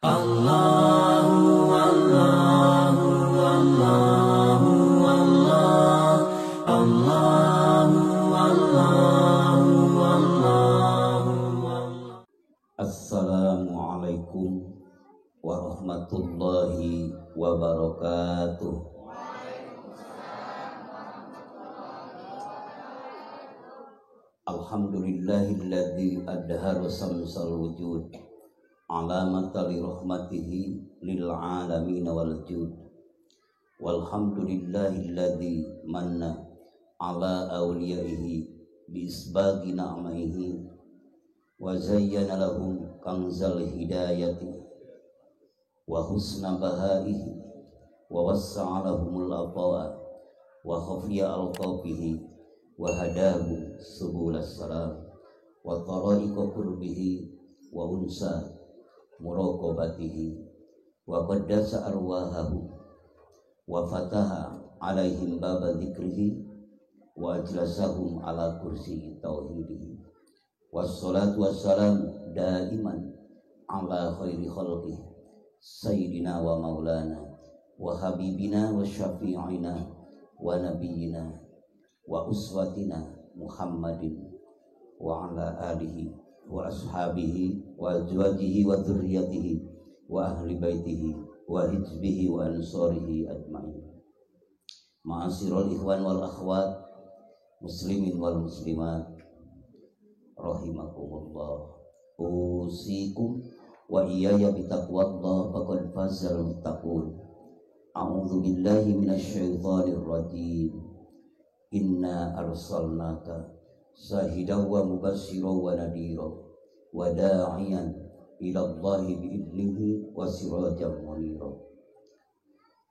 Allahu Allahu Allahu Allah Allahu Allahu Allahu. Assalamualaikum warahmatullahi wabarakatuh. Alhamdulillahilladzi adhara samsal wujud alamata li rahmatihi lil alamin wal jud. Walhamdulillahilladzi manna ala awliyaihi bi isbagi na'maihi wa zayyana lahum kanzal hidayati wa husna bahaihi wa wassa'a lahumul ata'a wa khafiya alqabihi wa hadahu subulas salam wa tara'iqa qurbihi wa unsa muraqabatihi wa qaddasa arwahahu wa fataha alaihim baba dzikrihi wa ajlasahum ala kursi tauhidihi wassalatu wassalamu daiman ala khairi khalqih sayyidina wa maulana wa habibina wa syafi'ina wa nabiyyina wa uswatina Muhammadin wa ala alihi wa ashabihi wa azwajihi wa dzurriyyatihi wa ahli baitihi wa hizbihi wa ansarihi ajma'in. Ma'asyiral ikhwan wal akhwat muslimin wal muslimat rahimakumullah. Usikum wa iyaya bitaqwallah faqad fazal muttaqun. A'udzu billahi minasyaitonir rajim. Inna arsalnaka sahidan wa mubasysiran wa nadhira wa da'iyan ila Allahi bi'idnihi wa sirajan munira.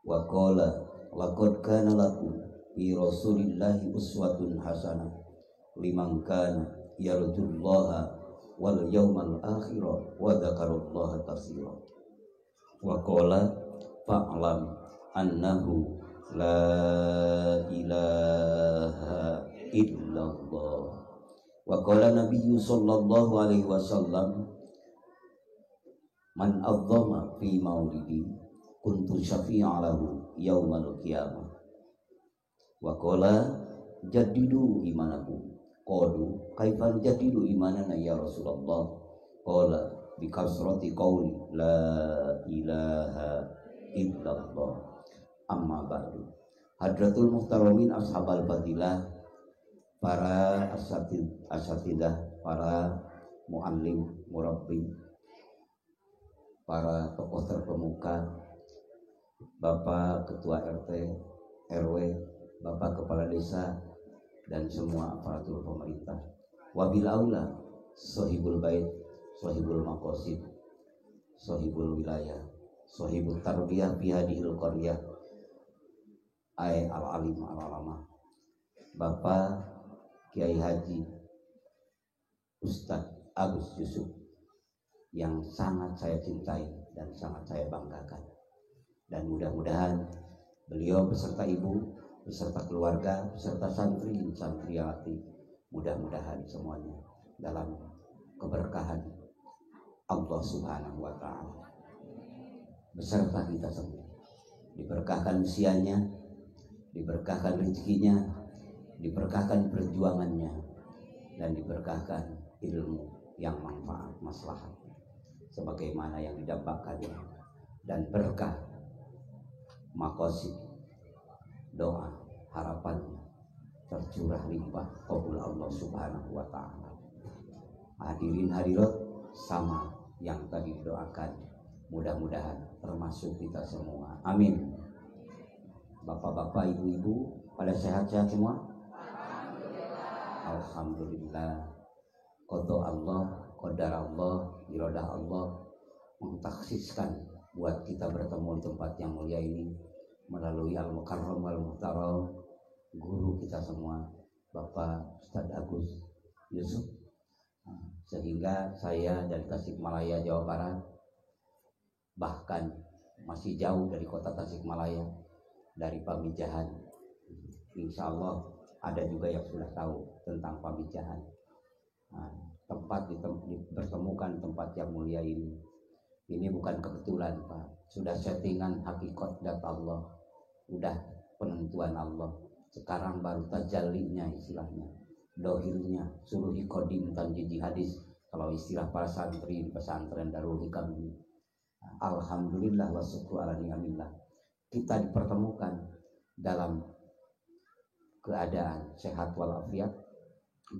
Wa qala laqad kana lakum fi rasulillahi uswatun hasanah liman kana yarjullaha wal yawmal akhir wa dzakarallaha katsira. Wa qala fa'lam annahu la ilaha illallah. Wa qala nabiyyu sallallahu alaihi wasallam man adzama fi maulidi kuntu syafi'a lahu yaumal qiyamah. Wa qala jaddidu imanakum qalu kaifa jaddidu imanana ya Rasulullah qala bi kasrati qauli la ilaha illallah. Amma ba'du. Hadratul muhtaramin ashabal fadilah, para asatidah, para muallim, murabbi, para tokoh terkemuka, Bapak Ketua RT, RW, Bapak Kepala Desa, dan semua aparatur pemerintah. Wabil aula, sohibul bait, sohibul maqasid, sohibul wilayah, sohibul tarbiyah bihadihil qaryah, al-alim al-alama, Bapak Kiai Haji Ustadz Agus Yusuf yang sangat saya cintai dan sangat saya banggakan. Dan mudah-mudahan beliau beserta ibu, beserta keluarga, beserta santriwati, mudah-mudahan semuanya dalam keberkahan Allah Subhanahu wa Ta'ala, beserta kita semua, diberkahkan usianya, diberkahkan rezekinya, diberkahkan perjuangannya, dan diberkahkan ilmu yang manfaat maslahat sebagaimana yang didambakannya, dan berkah maqasid doa harapannya tercurah limpah qabul Allah Subhanahu wa Ta'ala. Hadirin hadirat sama yang tadi didoakan, mudah-mudahan termasuk kita semua, amin. Bapak-bapak, ibu-ibu, pada sehat-sehat semua? Alhamdulillah. Qada Allah, qadar Allah, iradah Allah mentaksiskan buat kita bertemu di tempat yang mulia ini melalui Al-Mukarram wal-Muhtaram, guru kita semua, Bapak Ustadz Agus Yusuf. Sehingga saya dari Tasikmalaya, Jawa Barat, bahkan masih jauh dari kota Tasikmalaya, dari Pamijahan. Insya Allah ada juga yang sudah tahu tentang Pamijahan. Tempat bertemukan tempat yang mulia ini Ini bukan kebetulan Pak, sudah settingan hakikat dat Allah, udah penentuan Allah. Sekarang baru tajallinya istilahnya, dohirnya, suruhi kodim tanjiji hadis. Kalau istilah para santri di pesantren Darul Hikam ini, alhamdulillah wa syukru ala ni'amillah, kita dipertemukan dalam keadaan sehat walafiat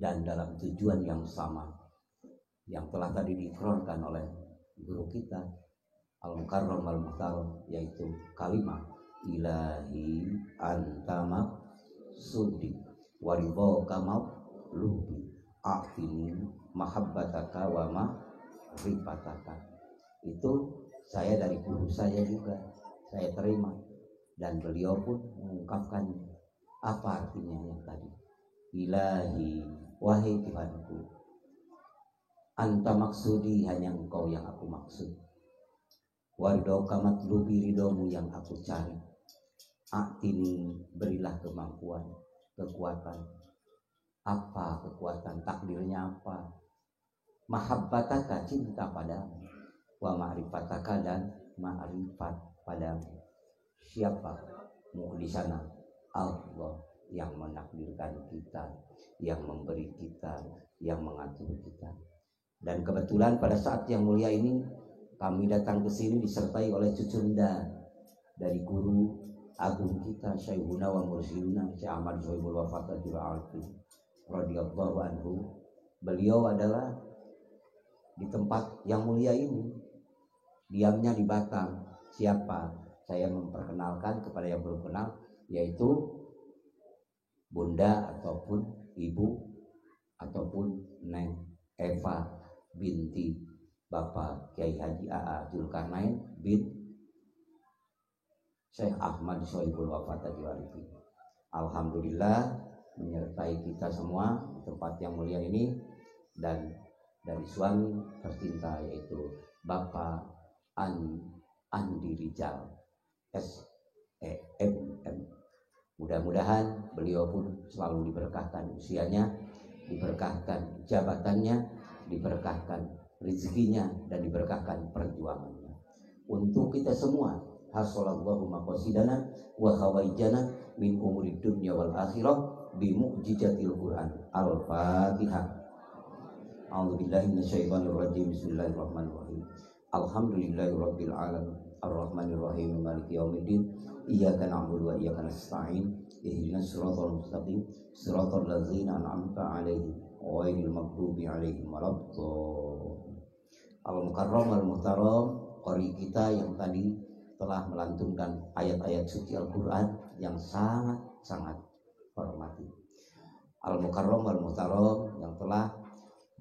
dan dalam tujuan yang sama yang telah tadi diikrarkan oleh guru kita Al-Mukarram Al-Muhtaram, yaitu kalimat ilahi anta maqsudi waridhaka maqlubi a'tini mahabbataka wa ma'rifataka. Itu saya dari guru saya juga saya terima, dan beliau pun mengungkapkan apa artinya yang tadi, ilahi, wahai Tuhanku, anta maksudi, hanya engkau yang aku maksud, waridhaka matlubi, ridhomu yang aku cari, a'tini, berilah kemampuan, kekuatan. Apa kekuatan? Takdirnya apa? Mahabbataka, cinta padamu, wa ma'rifataka, dan ma'rifat padamu. Siapa di sana? Allah yang menakdirkan kita, yang memberi kita, yang mengatur kita. Dan kebetulan pada saat yang mulia ini kami datang ke sini disertai oleh cucunda dari guru agung kita Syekhuna wa Mursyiduna Syekh Ahmad Zohibul Wafatul Alfi radhiyallahu anhu. Beliau adalah di tempat yang mulia ini, diamnya di Batam. Siapa? Saya memperkenalkan kepada yang belum kenal, yaitu Bunda ataupun Ibu ataupun Neng Eva binti Bapak Kiai Haji A.A. Zulkarnain bin Syekh Ahmad Zohibul Wafatul Alfi. Alhamdulillah menyertai kita semua di tempat yang mulia ini, dan dari suami tercinta yaitu Bapak Andi Rijal SEMM. Mudah-mudahan beliau pun selalu diberkahkan usianya, diberkahkan jabatannya, diberkahkan rezekinya, dan diberkahkan perjuangannya. Untuk kita semua, hasalallahu maqasidana wa hawaijana min umuri dunya wal akhirah bi mu'jizatil Qur'an. Al-Fatihah. A'udzubillahi minasyaitonir rajim. Bismillahirrahmanirrahim. Alhamdulillahirabbil alamin. Ar-Rahmanir Rahim. Maliki yaumiddin. Iyyaka na'budu wa iyyaka nasta'in. Ihdinas siratal mustaqim. Siratal ladzina an'amta 'alaihim ghairil maghdubi 'alaihim waladdallin. Al-Mukarram Al-Muhtaram, qari kita yang tadi telah melantunkan ayat-ayat suci Al-Qur'an yang sangat hormati. Al-Mukarram Al-Muhtaram yang telah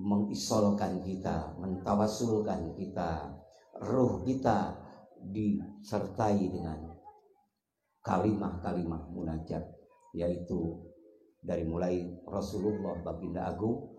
mengisolkan kita, mentawasulkan kita, ruh kita disertai dengan kalimah-kalimah munajat, yaitu dari mulai Rasulullah Baginda Agung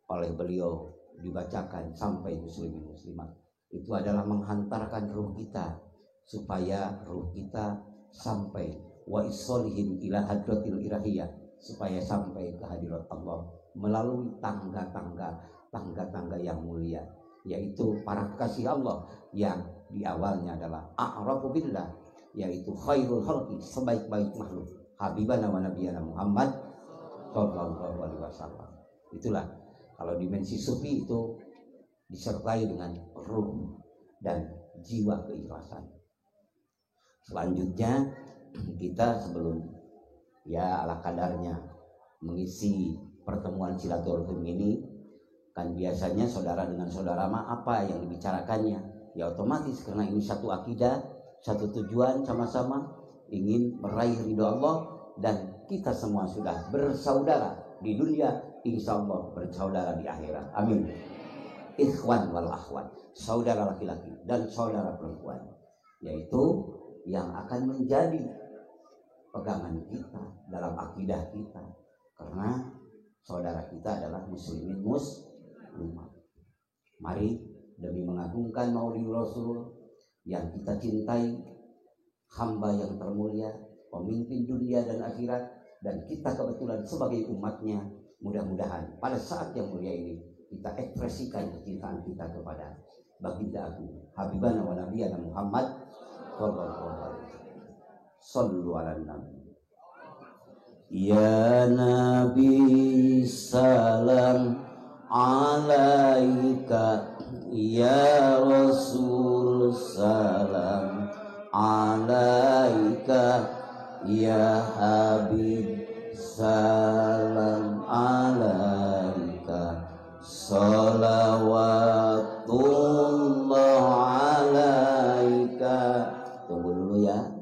oleh beliau dibacakan sampai muslimin muslimat. Itu adalah menghantarkan ruh kita supaya ruh kita sampai wa isolihim ila hadratil ilahiyah, supaya sampai ke hadirat Allah melalui tangga-tangga yang mulia, yaitu para kekasih Allah yang di awalnya adalah a'rafu billah, yaitu khairul khalqi, sebaik-baik makhluk, habibana wa nabiyana Muhammad sallallahu alaihi wasallam. Itulah kalau dimensi sufi itu disertai dengan ruh dan jiwa keikhlasan. Selanjutnya kita sebelum ya ala kadarnya mengisi pertemuan silaturahim ini, kan biasanya saudara dengan saudara apa yang dibicarakannya, ya otomatis karena ini satu akidah, satu tujuan sama-sama ingin meraih ridho Allah, dan kita semua sudah bersaudara di dunia, insya Allah bersaudara di akhirat. Amin. Ikhwan wal akhwat, saudara laki-laki dan saudara perempuan, yaitu yang akan menjadi pegangan kita dalam akidah kita, karena saudara kita adalah muslimin muslimat. Mari demi mengagungkan Maulid Rasul yang kita cintai, hamba yang termulia, pemimpin dunia dan akhirat, dan kita kebetulan sebagai umatnya, mudah-mudahan pada saat yang mulia ini kita ekspresikan kecintaan kita kepada baginda agung habibana wa nabiyana Muhammad sallallahu alaihi wasallam. Sallu ala nabi. Ya Nabi salam alaika, ya Rasul salam alaika, ya Habib salam alaika, salawatullah alaika. Tunggu dulu ya.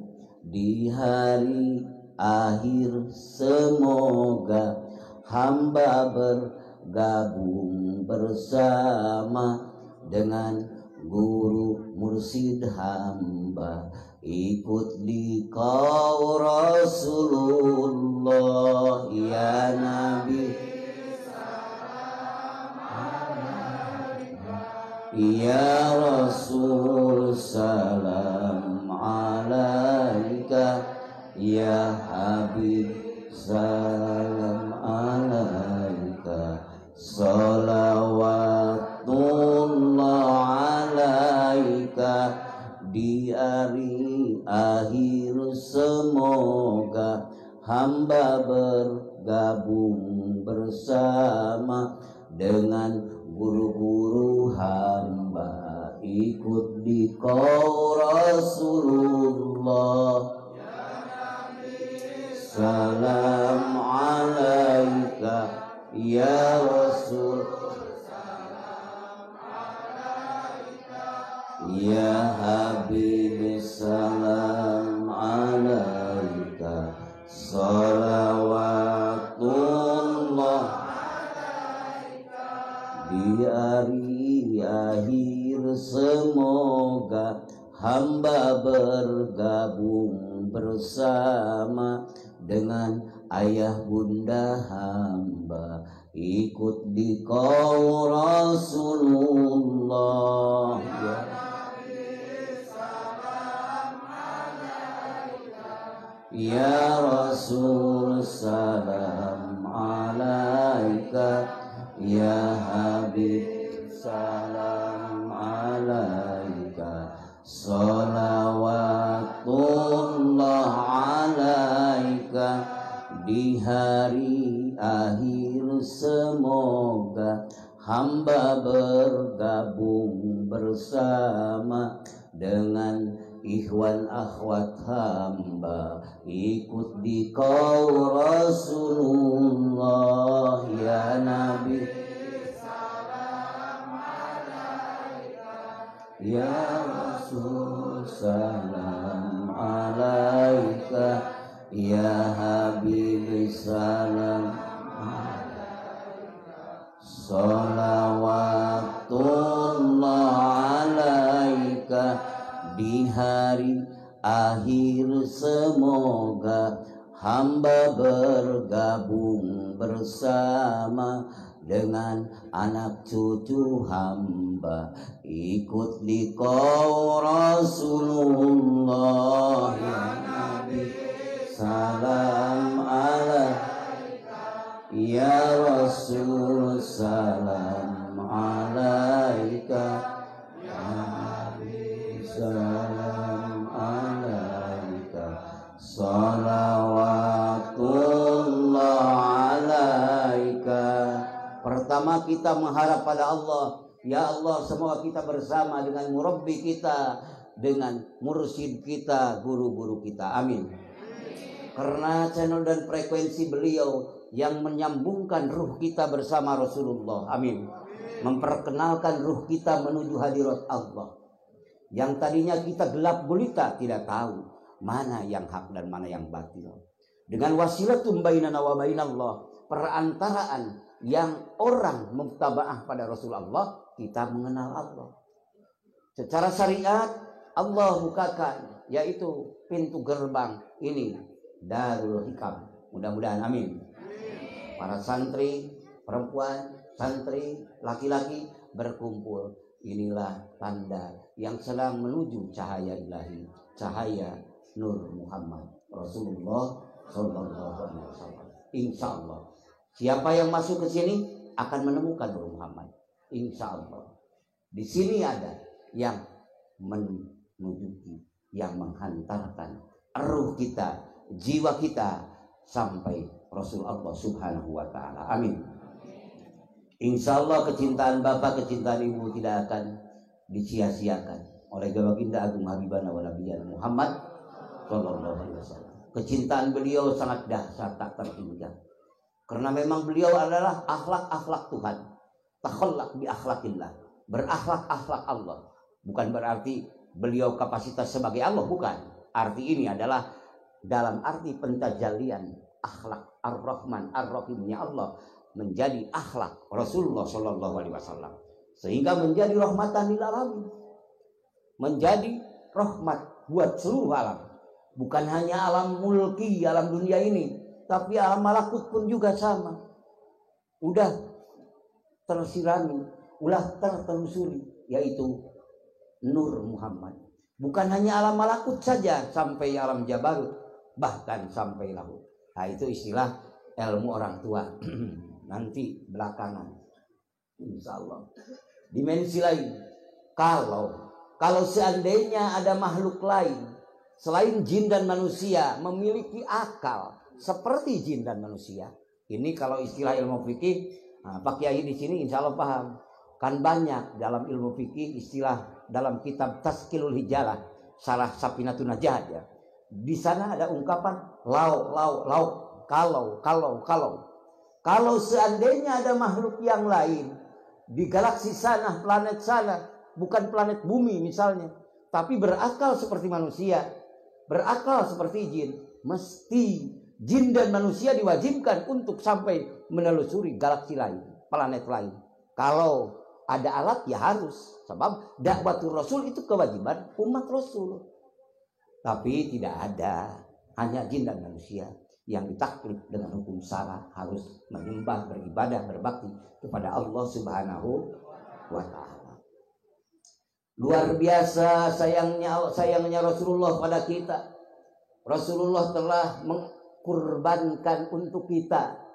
Di hari akhir semoga hamba bergabung bersama dengan guru mursyid hamba, ikut di kau Rasulullah. Ya Nabi ya Rasul salam alaika, ya Habib salam alaika, salawatullah alaika. Di hari akhir semoga hamba bergabung bersama dengan guru-guru hamba, ikut di kau Rasulullah. Salam alaika, ya Rasul ya Habib salam alaika, salawatullah. Di hari akhir semoga hamba bergabung bersama dengan ayah bunda hamba, ikut di kau Rasulullah. Ya Rasul salam alaika, ya Habib salam alaika, salawatullah alaika. Di hari akhir semoga hamba bergabung bersama dengan ikhwan akhwat hamba, ikut di kau Rasulullah. Ya Nabi ya Rasul salam alaika, ya Habib salam alaika, salawatullah alaika. Di hari akhir semoga hamba bergabung bersama dengan anak cucu hamba, ikut di kau Rasulullah. Ya Nabi salam alaika, ya Rasul salam alaika, salam alaika, salawatullah alaika. Pertama kita mengharap pada Allah, ya Allah semoga kita bersama dengan murabbi kita, dengan mursyid kita, guru-guru kita. Amin. Karena channel dan frekuensi beliau yang menyambungkan ruh kita bersama Rasulullah. Amin. Memperkenalkan ruh kita menuju hadirat Allah. Yang tadinya kita gelap gulita, tidak tahu mana yang hak dan mana yang batil. Dengan wasilatum bainana wa bainallah, perantaraan yang orang muttaba'ah pada Rasulullah, kita mengenal Allah. Secara syariat Allah bukakan, yaitu pintu gerbang ini Darul Hikam. Mudah-mudahan amin. Para santri perempuan, santri laki-laki berkumpul. Inilah tanda yang sedang menuju cahaya ilahi, cahaya Nur Muhammad Rasulullah Sallallahu Alaihi Wasallam. Insya Allah, siapa yang masuk ke sini akan menemukan Nur Muhammad. Insya Allah. Di sini ada yang menuju, yang menghantarkan ruh kita, jiwa kita sampai Rasul Allah Subhanahu wa taala. Amin. Insya Allah kecintaan Bapak, kecintaan Ibu tidak akan disia-siakan oleh Baginda Agung Habibana wa Nabiyana Muhammad sallallahu alaihi wasallam. Kecintaan beliau sangat dahsyat, tak terhingga. Karena memang beliau adalah akhlak-akhlak Tuhan. Takhallaq bi akhlaqillah. Berakhlak-akhlak Allah. Bukan berarti beliau kapasitas sebagai Allah, bukan. Arti ini adalah dalam arti pentajalian akhlak Ar-Rahman Ar-Rahimnya Allah menjadi akhlak Rasulullah sallallahu alaihi wasallam. Sehingga menjadi rahmatan lil alamin. Menjadi rahmat buat seluruh alam. Bukan hanya alam mulki, alam dunia ini, tapi alam malakut pun juga sama. Udah tersirami, udah tertelusuri, yaitu Nur Muhammad. Bukan hanya alam malakut saja, sampai alam jabarut, bahkan sampai lahut. Nah, itu istilah ilmu orang tua. Nanti belakangan, insya Allah. Dimensi lain. Kalau seandainya ada makhluk lain selain jin dan manusia memiliki akal seperti jin dan manusia, ini kalau istilah ilmu fikih, Pak Kiai di sini insya Allah paham. Kan banyak dalam ilmu fikih istilah dalam kitab Tazkilul Hijalah, Syarah Safinatun Najah ya. Di sana ada ungkapan kalau seandainya ada makhluk yang lain di galaksi sana, planet sana, bukan planet bumi misalnya, tapi berakal seperti manusia, berakal seperti jin, mesti jin dan manusia diwajibkan untuk sampai menelusuri galaksi lain, planet lain. Kalau ada alat ya harus, sebab dakwatul Rasul itu kewajiban umat Rasul. Tapi tidak ada, hanya jin dan manusia yang ditaklif dengan hukum syara harus menyembah, beribadah, berbakti kepada Allah Subhanahu wa taala. Luar biasa sayangnya Rasulullah pada kita. Rasulullah telah mengkurbankan untuk kita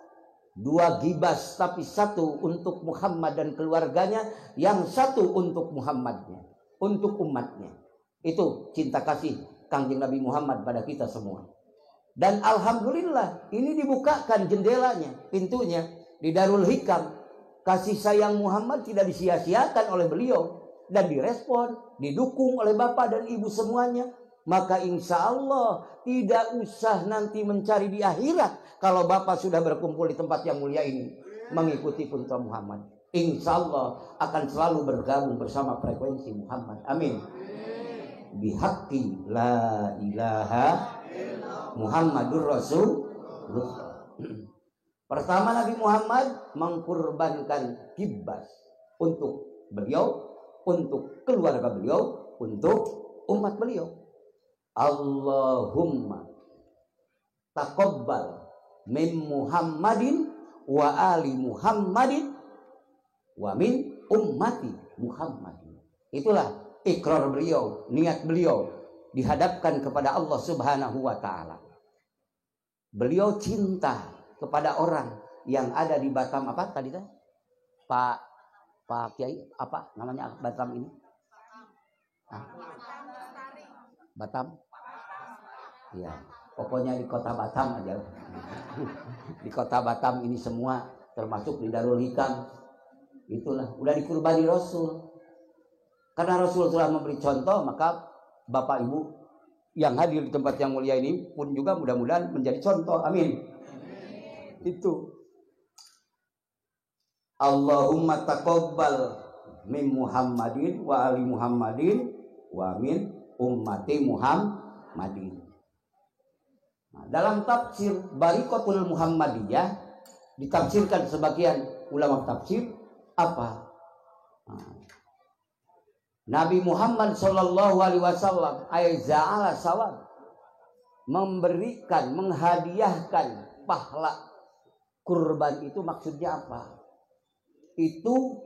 2 gibas, tapi 1 untuk Muhammad dan keluarganya, yang 1 untuk Muhammadnya, untuk umatnya. Itu cinta kasih Kangjeng Nabi Muhammad pada kita semua. Dan alhamdulillah ini dibukakan jendelanya, pintunya di Darul Hikam. Kasih sayang Muhammad tidak disia-siakan oleh beliau dan direspon, didukung oleh Bapak dan Ibu semuanya. Maka insya Allah tidak usah nanti mencari di akhirat kalau Bapak sudah berkumpul di tempat yang mulia ini mengikuti Punta Muhammad. Insya Allah akan selalu bergabung bersama frekuensi Muhammad. Amin. Bihaqqi la ilaha Muhammadur Rasulullah. Pertama, Nabi Muhammad mengkurbankan kibas untuk beliau, untuk keluarga beliau, untuk umat beliau. Allahumma taqabbal min Muhammadin wa ali Muhammadin wa min ummati Muhammadin. Itulah ikrar beliau, niat beliau dihadapkan kepada Allah Subhanahu wa taala. Beliau cinta kepada orang yang ada di Batam, apa tadi kan? Pak Kiai, apa namanya Batam ini? Batam? Ya, pokoknya di kota Batam aja. Di kota Batam ini semua, termasuk di Darul Hikam. Itulah, udah dikurbani Rasul. Karena Rasul telah memberi contoh, maka Bapak Ibu yang hadir di tempat yang mulia ini pun juga mudah-mudahan menjadi contoh. Amin. Itu. Allahumma taqabbal min Muhammadin wa ali Muhammadin wa min ummati Muhammadin. Nah, dalam tafsir Barikatul Muhammadiyah ditafsirkan sebagian ulama tafsir apa? Nabi Muhammad sallallahu alaihi wasallam aiza'ala sawab, memberikan, menghadiahkan pahala kurban. Itu maksudnya apa? Itu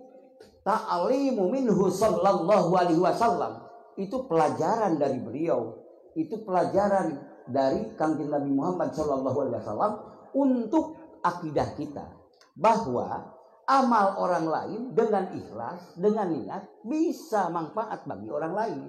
ta'alimu minhu sallallahu alaihi wasallam. Itu pelajaran dari beliau, itu pelajaran dari Kangjeng Nabi Muhammad sallallahu alaihi wasallam untuk akidah kita, bahwa amal orang lain dengan ikhlas, dengan niat bisa manfaat bagi orang lain.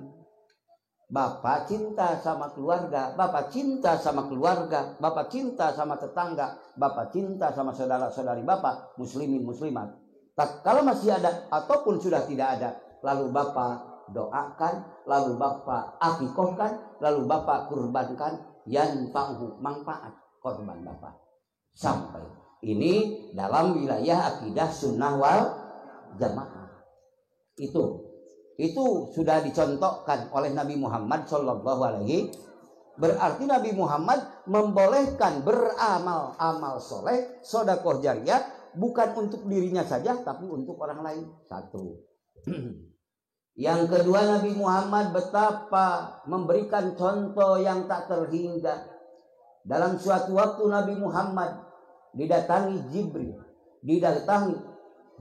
Bapak cinta sama keluarga, bapak cinta sama keluarga, bapak cinta sama tetangga, bapak cinta sama saudara-saudari bapak, muslimin muslimat. Kalau masih ada ataupun sudah tidak ada, lalu bapak doakan, lalu bapak akikahkan, lalu bapak kurbankan, yanfa'uhu, manfaat korban bapak. Sampai ini dalam wilayah akidah sunnah wal jamaah. Itu sudah dicontohkan oleh Nabi Muhammad Shallallahu Alaihi. Berarti Nabi Muhammad membolehkan beramal amal soleh, sedekah jariyah, bukan untuk dirinya saja, tapi untuk orang lain. Satu. Yang kedua, Nabi Muhammad betapa memberikan contoh yang tak terhingga. Dalam suatu waktu Nabi Muhammad didatangi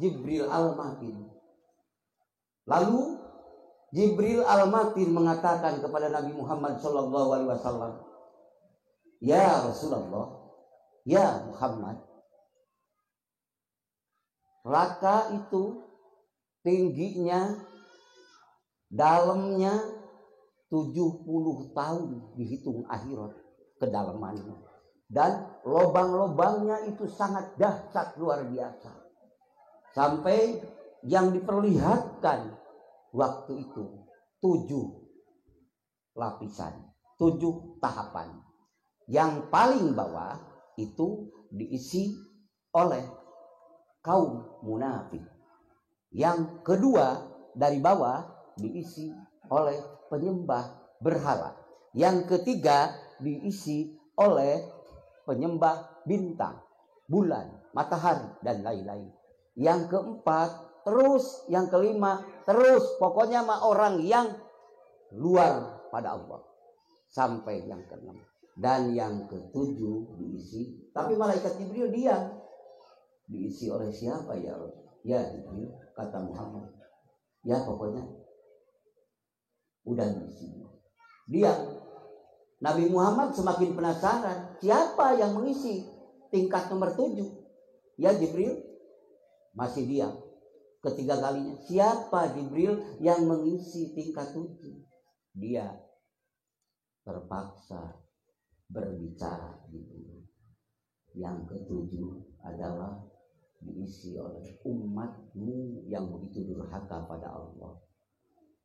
Jibril Al-Matin. Lalu Jibril Al-Matin mengatakan kepada Nabi Muhammad SAW, "Ya Rasulullah, ya Muhammad, neraka itu tingginya, dalamnya 70 tahun dihitung akhirat kedalamannya. Dan lobang-lobangnya itu sangat dahsyat luar biasa. Sampai yang diperlihatkan waktu itu 7 lapisan, 7 tahapan. Yang paling bawah itu diisi oleh kaum munafik. Yang kedua dari bawah diisi oleh penyembah berhala. Yang ketiga diisi oleh penyembah bintang, bulan, matahari, dan lain-lain. Yang keempat terus, yang kelima terus, pokoknya mah orang yang luar pada Allah. Sampai yang keenam. Dan yang ketujuh diisi, tapi malaikat Jibril diam. Diisi oleh siapa ya Rasul? Ya Jibril, kata Muhammad. Ya pokoknya udah diisi. Diam. Nabi Muhammad semakin penasaran, siapa yang mengisi tingkat nomor 7? Ya Jibril, masih diam. Ketiga kalinya, siapa Jibril yang mengisi tingkat 7? Dia terpaksa berbicara Jibril. Yang ketujuh adalah diisi oleh umatmu yang begitu durhaka pada Allah.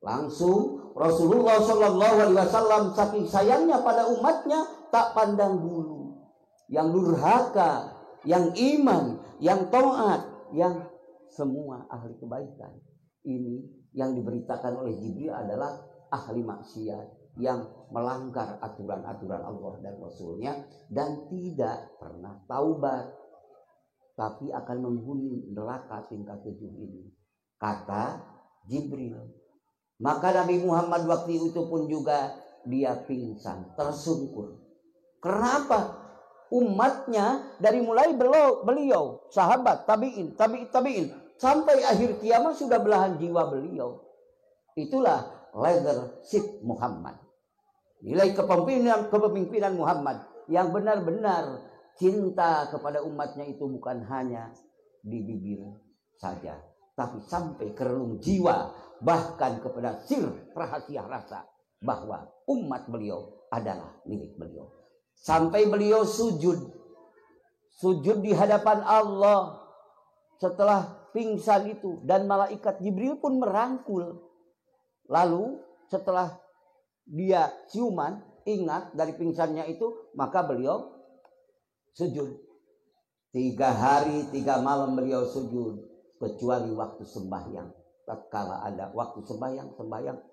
Langsung Rasulullah SAW saking sayangnya pada umatnya tak pandang bulu. Yang durhaka, yang iman, yang taat, yang semua ahli kebaikan. Ini yang diberitakan oleh Jibril adalah ahli maksiat yang melanggar aturan-aturan Allah dan Rasulnya dan tidak pernah taubat, tapi akan menghuni neraka tingkat 7 ini. Kata Jibril. Maka Nabi Muhammad waktu itu pun juga dia pingsan, tersungkur. Kenapa? Umatnya dari mulai beliau, sahabat, tabi'in, sampai akhir kiamat sudah belahan jiwa beliau. Itulah leadership Muhammad. Nilai kepemimpinan Muhammad yang benar-benar cinta kepada umatnya itu bukan hanya di bibir saja, tapi sampai ke relung jiwa. Bahkan kepada sir rahasia rasa bahwa umat beliau adalah milik beliau. Sampai beliau sujud di hadapan Allah setelah pingsan itu. Dan malaikat Jibril pun merangkul. Lalu setelah dia ciuman, ingat dari pingsannya itu, maka beliau sujud. 3 hari 3 malam beliau sujud. Kecuali waktu sembahyang. Tatkala ada waktu sembahyang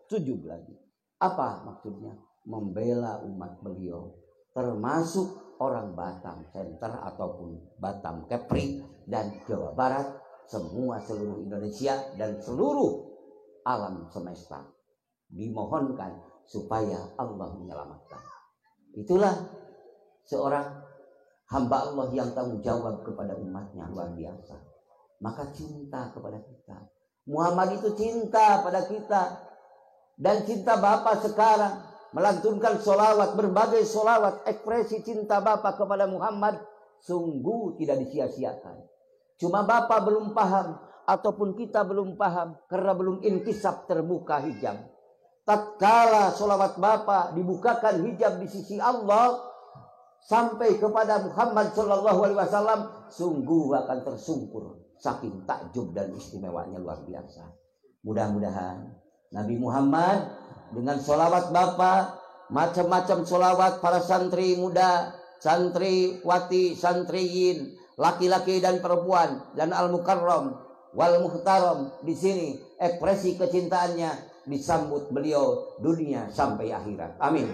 sujud lagi. Apa maksudnya? Membela umat beliau, termasuk orang Batam Center ataupun Batam Kepri dan Jawa Barat, semua seluruh Indonesia dan seluruh alam semesta. Dimohonkan supaya Allah menyelamatkan. Itulah seorang hamba Allah yang tanggung jawab kepada umatnya luar biasa. Maka cinta kepada kita. Muhammad itu cinta pada kita. Dan cinta Bapak sekarang melantunkan solawat, berbagai solawat, ekspresi cinta Bapak kepada Muhammad sungguh tidak disia-siakan. Cuma bapak belum paham ataupun kita belum paham karena belum inkisab terbuka hijab. Tatkala sholawat bapak dibukakan hijab di sisi Allah sampai kepada Muhammad Shallallahu Alaihi Wasallam, sungguh akan tersungkur saking takjub dan istimewanya luar biasa. Mudah-mudahan Nabi Muhammad dengan sholawat bapak, macam-macam sholawat para santri muda, santriwati, santriyin, laki-laki dan perempuan, dan al-mukarram wal muhtaram, di sini ekspresi kecintaannya disambut beliau dunia sampai akhirat. Amin.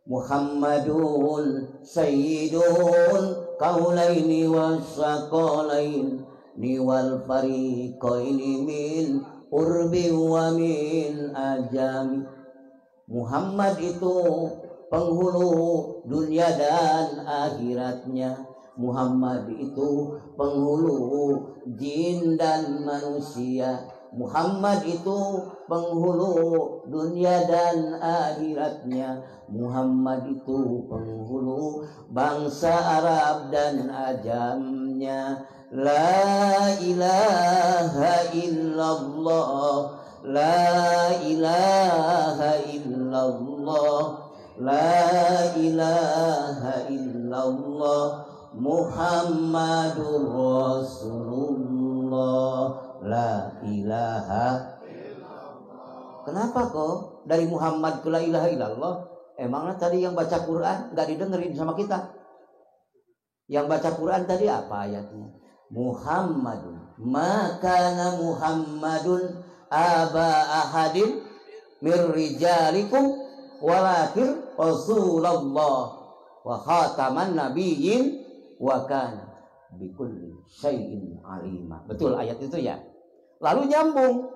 Muhammadun sayyidun kaulaini wasaqalain niwal fariqaini min urbi wa min ajami. Muhammad itu penghulu dunia dan akhiratnya. Muhammad itu penghulu jin dan manusia. Muhammad itu penghulu dunia dan akhiratnya. Muhammad itu penghulu bangsa Arab dan ajamnya. La ilaha illallah, la ilaha illallah, la ilaha illallah, Muhammadur Rasulullah. La ilaha illallah. Kenapa kok dari Muhammad ke la ilaha illallah? Emangnya tadi yang baca Quran nggak didengerin sama kita? Yang baca Quran tadi apa ayatnya? Muhammadun, makana Muhammadun aba ahadin mir rijalikum walakin Rasulullah wa khataman nabiyyin wa kana bikulli syai'in alima. Betul ayat itu ya. Lalu nyambung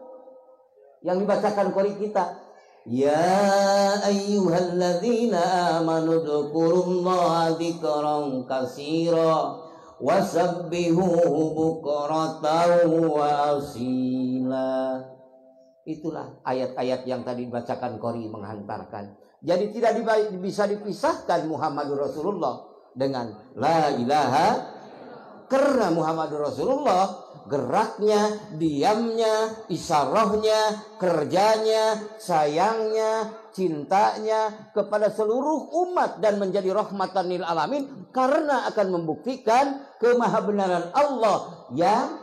yang dibacakan qori kita. Ya ayyuhalladzina amanu dzkurullaha dzikran katsira wasabbihuhu bukratan wa asila. Itulah ayat-ayat yang tadi dibacakan qori menghantarkan. Jadi tidak bisa dipisahkan Muhammadur Rasulullah dengan la ilaha. Karena Muhammadur Rasulullah geraknya, diamnya, isyarahnya, kerjanya, sayangnya, cintanya kepada seluruh umat dan menjadi rahmatan lil alamin, karena akan membuktikan kemahabenaran Allah yang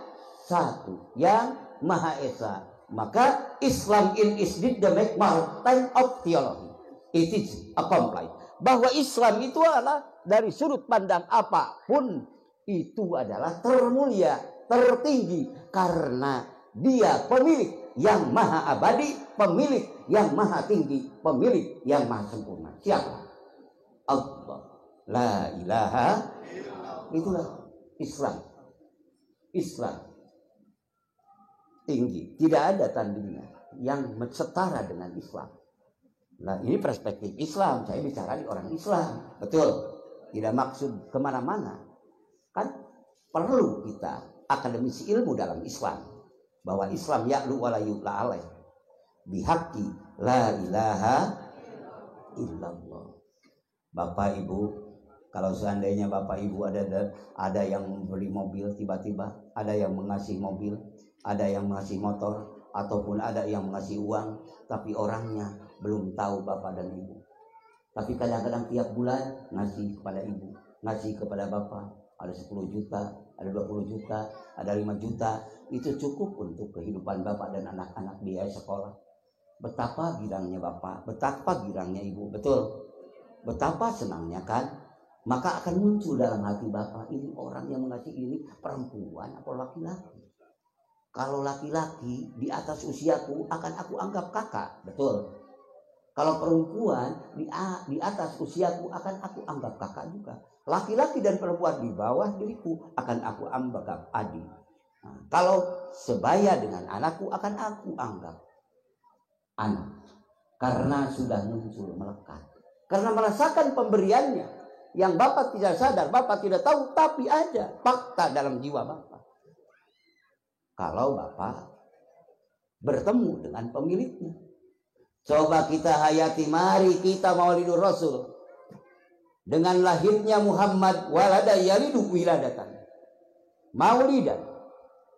satu, yang Maha Esa. Maka Islam is the maritime of theology. It is accomplished. Bahwa Islam itu adalah dari sudut pandang apapun itu adalah termulia, tertinggi, karena dia pemilik yang maha abadi, pemilik yang maha tinggi, pemilik yang maha sempurna. Siapa? Allah. La ilaha illallah. Itulah Islam. Islam tinggi, tidak ada tandingnya yang setara dengan Islam. Nah, ini perspektif Islam. Saya bicara di orang Islam, betul. Tidak maksud kemana-mana. Kan perlu kita akademisi ilmu dalam Islam bahwa Islam ya'lu wa la yu'la alaih bihaqqi la ilaha illallah. Bapak Ibu, kalau seandainya Bapak Ibu ada yang beli mobil tiba-tiba, ada yang mengasih mobil, ada yang mengasih motor, ataupun ada yang mengasih uang, tapi orangnya belum tahu Bapak dan Ibu. Tapi kadang-kadang tiap bulan ngasih kepada Ibu, ngasih kepada Bapak. Ada 10 juta, ada 20 juta, ada 5 juta. Itu cukup untuk kehidupan Bapak dan anak-anak biaya sekolah. Betapa girangnya Bapak, betapa girangnya Ibu. Betul. Betapa senangnya kan? Maka akan muncul dalam hati Bapak, ini orang yang mengasih ini perempuan atau laki-laki. Kalau laki-laki di atas usiaku akan aku anggap kakak. Betul. Kalau perempuan di atas usiaku akan aku anggap kakak juga. Laki-laki dan perempuan di bawah diriku akan aku anggap adik. Nah, kalau sebaya dengan anakku akan aku anggap anak. Karena sudah muncul melekat. Karena merasakan pemberiannya. Yang Bapak tidak sadar, Bapak tidak tahu, tapi ada fakta dalam jiwa Bapak. Kalau Bapak bertemu dengan pemiliknya. Coba kita hayati, mari kita maulidur Rasul. Dengan lahirnya Muhammad walada yalidu wiladatan. maulidan,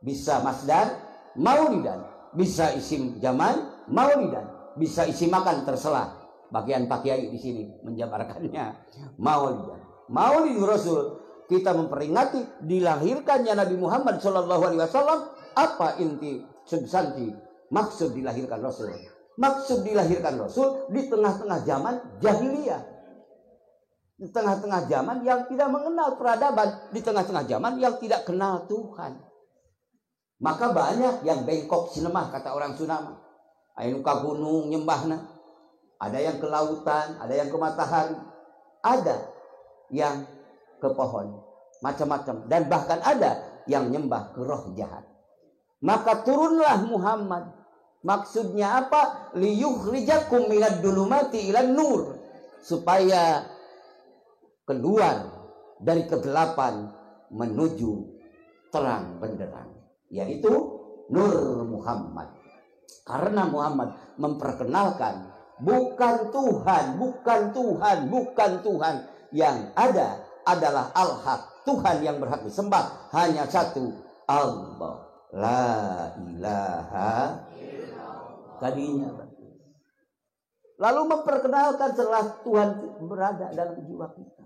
bisa masdar maulidan, bisa isim zaman maulidan, bisa isim makan terselah. Bagian Pak Kiai di sini menjabarkannya maulidan. Maulid Rasul, kita memperingati dilahirkannya Nabi Muhammad SAW. Apa inti substansi maksud dilahirkan Rasul? Maksud dilahirkan Rasul di tengah-tengah zaman jahiliyah, di tengah-tengah zaman yang tidak mengenal peradaban, di tengah-tengah zaman yang tidak kenal Tuhan. Maka banyak yang bengkok sinemah, kata orang Sunda. Anu ka gunung nyembahna, ada yang ke lautan, ada yang ke matahari, ada yang ke pohon, macam-macam, dan bahkan ada yang nyembah ke roh jahat. Maka turunlah Muhammad. Maksudnya apa? Liyukhrijakum minad dulumati ilan nur, supaya keluar dari kegelapan menuju terang benderang, yaitu Nur Muhammad. Karena Muhammad memperkenalkan bukan Tuhan, bukan Tuhan, bukan Tuhan. Yang ada adalah Al-Haq, Tuhan yang berhak disembah hanya satu, Allah, la ilaha tadinya. Lalu memperkenalkan setelah Tuhan berada dalam jiwa kita,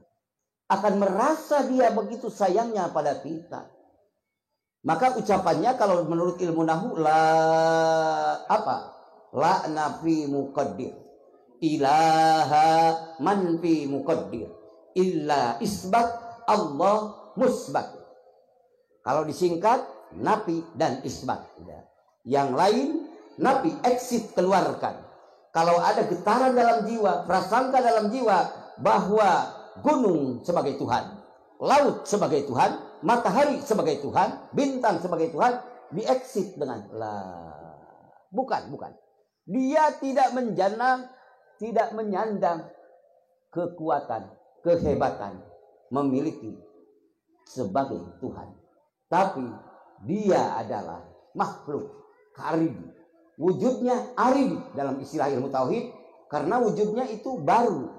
akan merasa dia begitu sayangnya pada kita. Maka ucapannya kalau menurut ilmu nahu, la apa? La nafi muqaddir, ilaha man fi muqaddir, illa isbat Allah musbat. Kalau disingkat nafi dan isbat. Yang lain nafi, exit, keluarkan. Kalau ada getaran dalam jiwa, prasangka dalam jiwa bahwa gunung sebagai Tuhan, laut sebagai Tuhan, matahari sebagai Tuhan, bintang sebagai Tuhan, di-exit dengan la. Bukan. Dia tidak menjana, tidak menyandang kekuatan, kehebatan memiliki sebagai Tuhan. Tapi dia adalah makhluk karibi. Wujudnya aribi dalam istilah ilmu tauhid, karena wujudnya itu baru,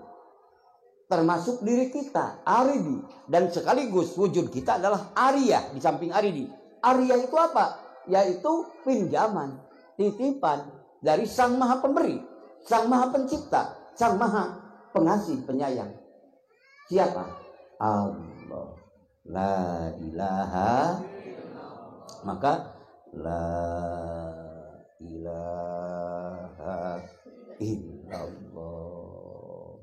termasuk diri kita aribi, dan sekaligus wujud kita adalah ariyah di samping aridi. Ariyah itu apa? Yaitu pinjaman, titipan dari Sang Maha Pemberi, Sang Maha Pencipta, Sang Maha Pengasih Penyayang. Siapa? Allah, la ilaha. Maka la ilaha illallah.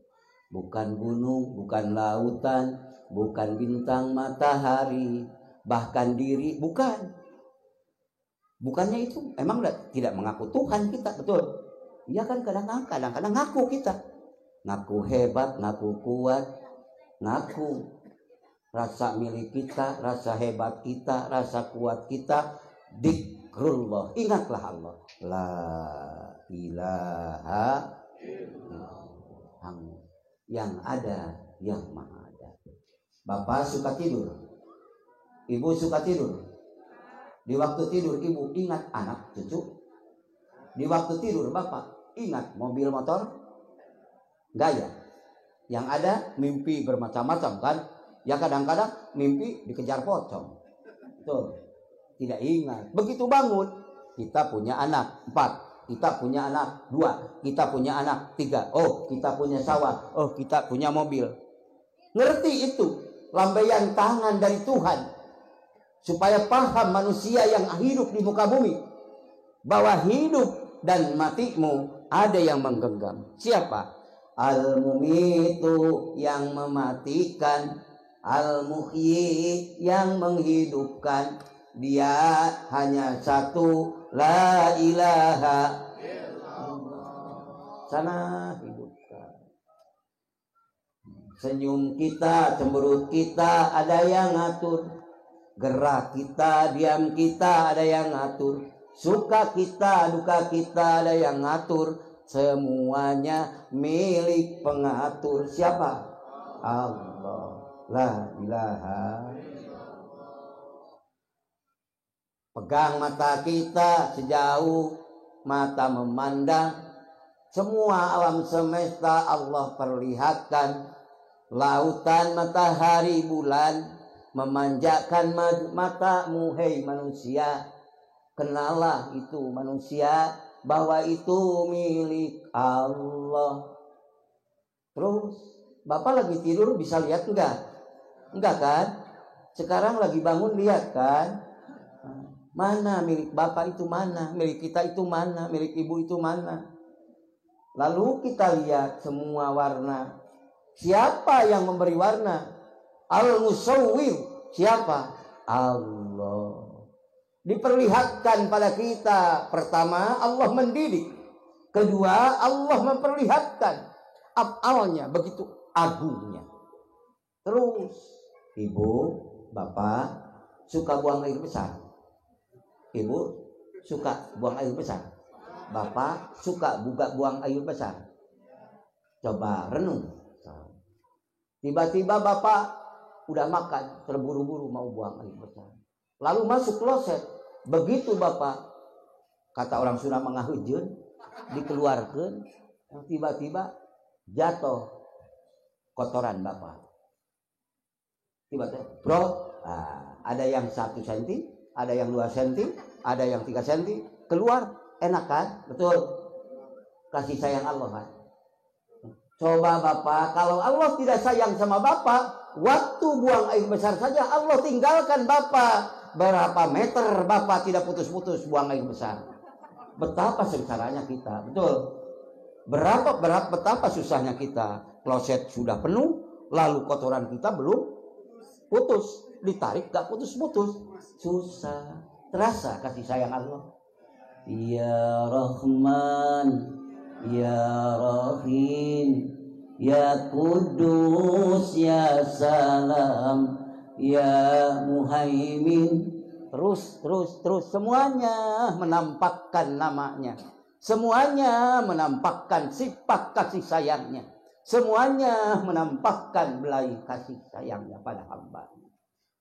Bukan gunung, bukan lautan, bukan bintang matahari, bahkan diri, bukan. Bukannya itu emang tidak mengaku Tuhan kita, betul? Iya kan, kadang-kadang ngaku kita. Ngaku hebat, ngaku kuat, ngaku rasa milik kita, rasa hebat kita, rasa kuat kita. Zikrullah, ingatlah Allah, la ilaha illallah, yang ada, yang maha ada. Bapak suka tidur, ibu suka tidur. Di waktu tidur ibu ingat anak cucu, di waktu tidur bapak ingat mobil motor, gaya. Yang ada mimpi bermacam-macam kan. Ya kadang-kadang mimpi dikejar pocong, betul, tidak ingat. Begitu bangun, kita punya anak 4, kita punya anak 2, kita punya anak 3, oh kita punya sawah, oh kita punya mobil. Ngerti itu lambaian tangan dari Tuhan, supaya paham manusia yang hidup di muka bumi, bahwa hidup dan matimu ada yang menggenggam. Siapa? Al-Mumitu, yang mematikan, Al-Muhyi, yang menghidupkan. Dia hanya satu, la ilaha illallah. Sana hidupkan. Senyum kita, cemberut kita, ada yang ngatur. Gerak kita, diam kita, ada yang ngatur. Suka kita, duka kita, ada yang ngatur. Semuanya milik pengatur. Siapa? Allah, la ilaha. Pegang mata kita sejauh mata memandang. Semua alam semesta Allah perlihatkan. Lautan, matahari, bulan, memanjakan matamu, hei manusia. Kenalah itu manusia bahwa itu milik Allah. Terus Bapak lagi tidur bisa lihat enggak? Enggak kan? Sekarang lagi bangun lihat kan? Mana milik Bapak itu mana? Milik kita itu mana? Milik Ibu itu mana? Lalu kita lihat semua warna. Siapa yang memberi warna? Al-Musawwir. Siapa? Allah. Diperlihatkan pada kita. Pertama, Allah mendidik. Kedua, Allah memperlihatkan afalnya begitu agungnya. Terus, Ibu, Bapak suka buang air besar. Ibu suka buang air besar. Bapak suka buang air besar. Coba renung. Tiba-tiba Bapak udah makan, terburu-buru mau buang air besar. Lalu masuk kloset. Begitu Bapak, kata orang Sunda mangaheujeun, dikeluarkan, tiba-tiba jatuh kotoran Bapak. Tiba-tiba, bro, ada yang 1 cm, ada yang 2 cm, ada yang 3 cm, keluar, enak kan? Betul. Kasih sayang Allah kan? Coba Bapak, kalau Allah tidak sayang sama Bapak, waktu buang air besar saja Allah tinggalkan Bapak. Berapa meter Bapak tidak putus-putus buang air besar. Betapa sengsaranya kita, betul. Betapa susahnya kita. Kloset sudah penuh, lalu kotoran kita belum putus. Ditarik gak putus-putus. Susah. Terasa kasih sayang Allah. Ya Rahman, Ya Rahim, Ya Kudus, Ya Salam, Ya Muhaimin. Terus semuanya menampakkan namanya. Semuanya menampakkan sifat kasih sayangnya. Semuanya menampakkan belai kasih sayangnya pada hamba.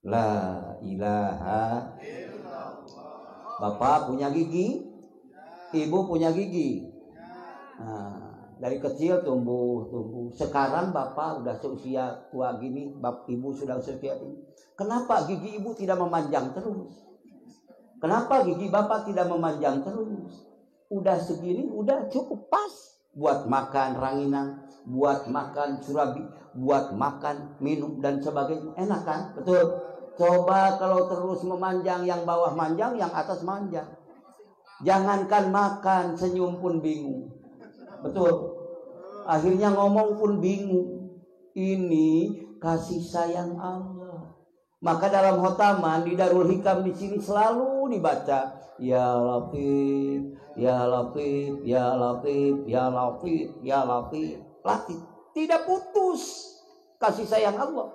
La ilaha illallah. Bapak punya gigi, Ibu punya gigi. Nah, dari kecil tumbuh. Sekarang Bapak udah seusia tua gini, Ibu sudah seusia ini. Kenapa gigi Ibu tidak memanjang terus? Kenapa gigi Bapak tidak memanjang terus? Udah segini, udah cukup pas buat makan ranginang, buat makan surabi, buat makan, minum dan sebagainya. Enak kan? Betul. Coba kalau terus memanjang, yang bawah manjang, yang atas manjang. Jangankan makan, senyum pun bingung. Betul. Akhirnya ngomong pun bingung. Ini kasih sayang Allah. Maka dalam khotaman di Darul Hikam di sini selalu dibaca Ya Latif, Ya Latif, Ya Latif, Ya Latif, Ya Latif. Latif. Tidak putus kasih sayang Allah.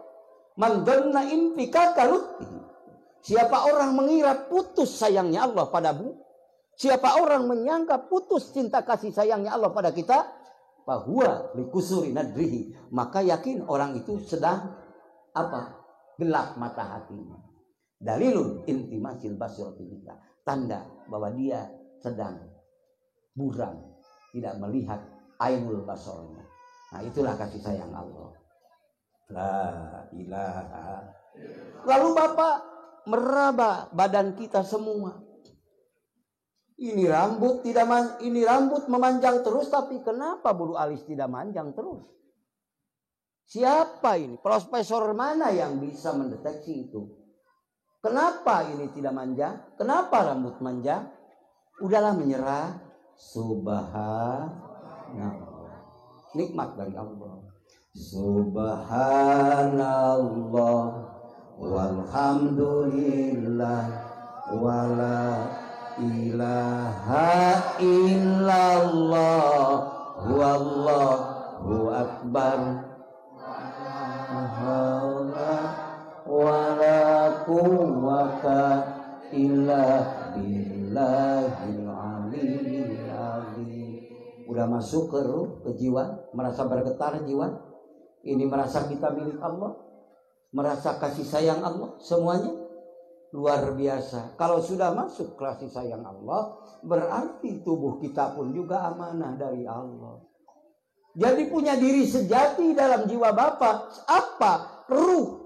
Man dhanna infikaka lutfi. Siapa orang mengira putus sayangnya Allah padamu, siapa orang menyangka putus cinta kasih sayangnya Allah pada kita, fahuwa likusuri nadrihi, maka yakin orang itu sedang apa? Gelap mata hatinya. Dalilun intimasil basirati kita, tanda bahwa dia sedang buram, tidak melihat ainul basornya. Nah, itulah kasih sayang Allah. La ilaha. Lalu Bapak meraba badan kita semua. Ini rambut memanjang terus, tapi kenapa bulu alis tidak manjang terus? Siapa ini? Profesor mana yang bisa mendeteksi itu? Kenapa ini tidak manjang? Kenapa rambut manjang? Udahlah menyerah. Subhanallah. Nikmat dari Allah. Subhanallah walhamdulillah wala ilaha illallah wallahu akbar wala quwwata illa billahil aliyyil azim. Udah masuk ke jiwa, merasa bergetar jiwa. Ini merasa kita milik Allah, merasa kasih sayang Allah, semuanya luar biasa. Kalau sudah masuk kasih sayang Allah, berarti tubuh kita pun juga amanah dari Allah. Jadi punya diri sejati dalam jiwa Bapak. Apa? Ruh.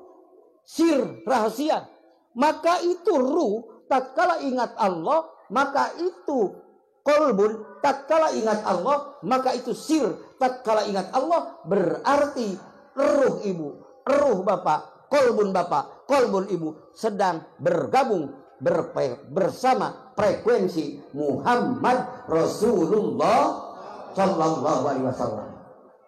sir, rahasia. Maka itu ruh tatkala ingat Allah, maka itu qalbun tatkala ingat Allah, maka itu sir tatkala ingat Allah. Berarti ruh ibu, ruh bapak, qalbun bapak, qalbun ibu sedang bergabung bersama frekuensi Muhammad Rasulullah Sallallahu Alaihi Wasallam.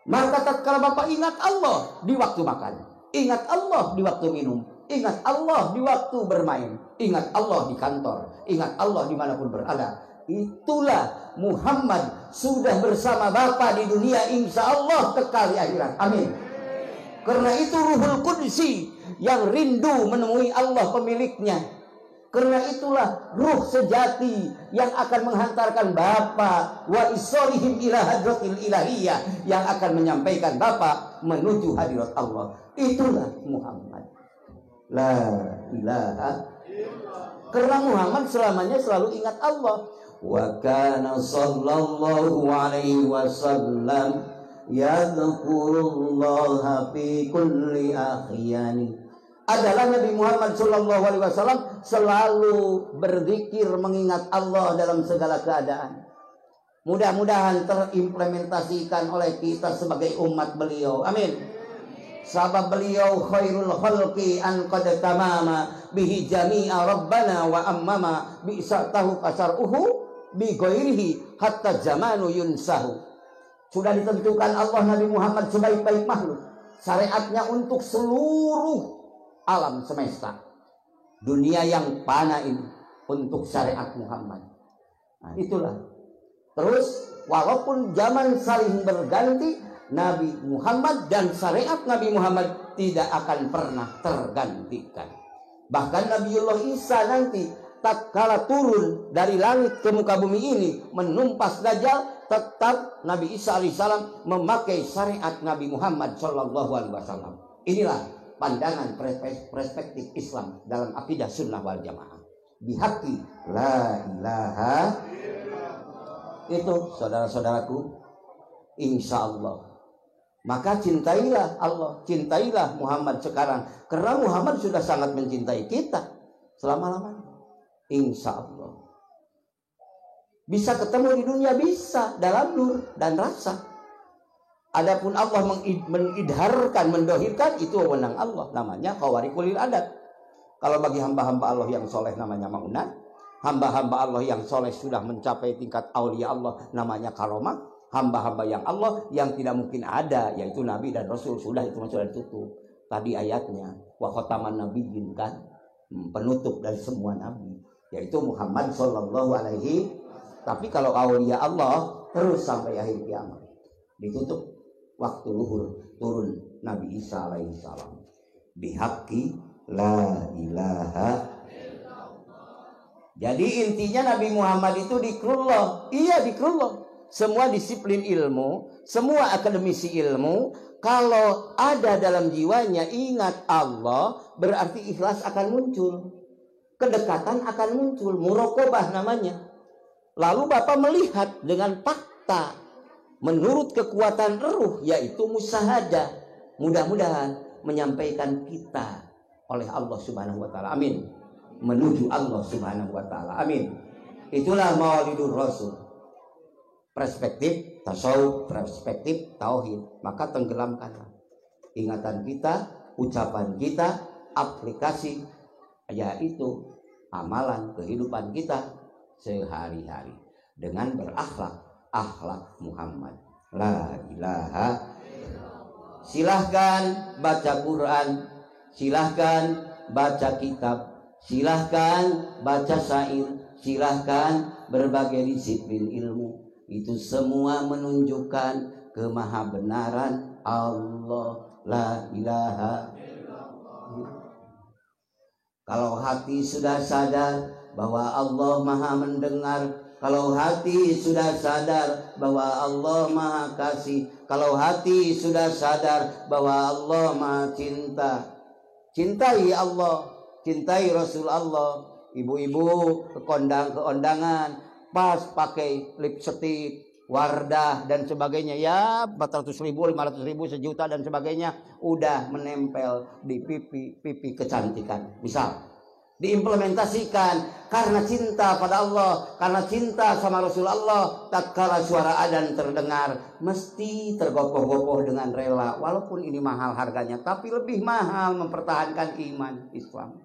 Maka tatkala bapak ingat Allah di waktu makan, ingat Allah di waktu minum, ingat Allah di waktu bermain, ingat Allah di kantor, ingat Allah dimanapun berada, itulah Muhammad sudah bersama Bapa di dunia, insya Allah kekal di akhirat. Amin. Karena itu Ruhul Qudsi yang rindu menemui Allah pemiliknya. Karena itulah ruh sejati yang akan menghantarkan Bapa wa isolihim ila hadratil ilahiyah, yang akan menyampaikan Bapa menuju hadirat Allah. Itulah Muhammad. La ilaha. Karena Muhammad selamanya selalu ingat Allah. Wa kana sallallahu alaihi wasallam yadhkurullaha fi kulli akhyani. Adalah Nabi Muhammad Sallallahu Alaihi Wasallam selalu berzikir mengingat Allah dalam segala keadaan. Mudah-mudahan terimplementasikan oleh kita sebagai umat beliau. Amin. Sabab beliau khairul khalqi an qad tamama bihi jami'a rabbana wa ammama bi'satahu qasaruhu bi ghairihi hatta zamanu yunsahu. Sudah ditentukan Allah Nabi Muhammad sebaik-baik makhluk. Syariatnya untuk seluruh alam semesta, dunia yang fana ini untuk syariat Muhammad. Nah, itulah. Terus walaupun zaman saling berganti, Nabi Muhammad dan syariat Nabi Muhammad tidak akan pernah tergantikan. Bahkan Nabiullah Isa nanti tatkala turun dari langit ke muka bumi ini menumpas Dajjal, tetap Nabi Isa alaihissalam memakai syariat Nabi Muhammad sallallahu alaihi wasallam. Inilah pandangan perspektif Islam dalam akidah sunnah wal jamaah. Bihaqi la ilaha. Itu saudara-saudaraku, insya Allah. Maka cintailah Allah, cintailah Muhammad sekarang. Karena Muhammad sudah sangat mencintai kita selama-lamanya. Insya Allah. Bisa ketemu di dunia, bisa dalam nur dan rasa. Adapun Allah mengidharkan, mendohirkan, itu wewenang Allah. Namanya khawariqul adat. Kalau bagi hamba-hamba Allah yang soleh namanya maunat. Hamba-hamba Allah yang soleh sudah mencapai tingkat aulia Allah namanya karomah. Hamba-hamba yang Allah yang tidak mungkin ada, yaitu Nabi dan Rasul, sudah itu sudah ditutup. Tadi ayatnya wa khataman nabiyyin kan, penutup dari semua nabi, yaitu Muhammad sallallahu alaihi. Tapi kalau aulia Allah terus sampai akhir kiamat. Ditutup waktu luhur turun Nabi Isa alaihi salam. Bihaqi la ilaha. Jadi intinya Nabi Muhammad itu dikrullah. Iya dikrullah. Semua disiplin ilmu, semua akademisi ilmu, kalau ada dalam jiwanya ingat Allah, berarti ikhlas akan muncul, kedekatan akan muncul, muraqabah namanya. Lalu Bapak melihat dengan fakta menurut kekuatan ruh, yaitu musyahadah. Mudah-mudahan menyampaikan kita oleh Allah Subhanahu wa taala. Amin. Menuju Allah Subhanahu wa taala. Amin. Itulah Maulidur Rasul. Perspektif tasawuf, perspektif tauhid. Maka tenggelamkanlah ingatan kita, ucapan kita, aplikasi, yaitu amalan kehidupan kita sehari-hari dengan berakhlak akhlak Muhammad. La ilaha. Silahkan baca Quran, silahkan baca kitab, silahkan baca syair, silahkan berbagai disiplin ilmu. Itu semua menunjukkan kemahabenaran Allah. La ilaha. Kalau hati sudah sadar bahwa Allah maha mendengar, kalau hati sudah sadar bahwa Allah maha kasih, kalau hati sudah sadar bahwa Allah maha cinta, cintai Allah, cintai Rasul Allah. Ibu-ibu ke kondangan pas pakai lipstick, Wardah dan sebagainya, ya 400.000, 500.000, sejuta dan sebagainya, udah menempel di pipi kecantikan. Misal diimplementasikan karena cinta pada Allah, karena cinta sama Rasulullah. Tatkala suara adzan terdengar, mesti tergopoh-gopoh dengan rela, walaupun ini mahal harganya, tapi lebih mahal mempertahankan iman Islam.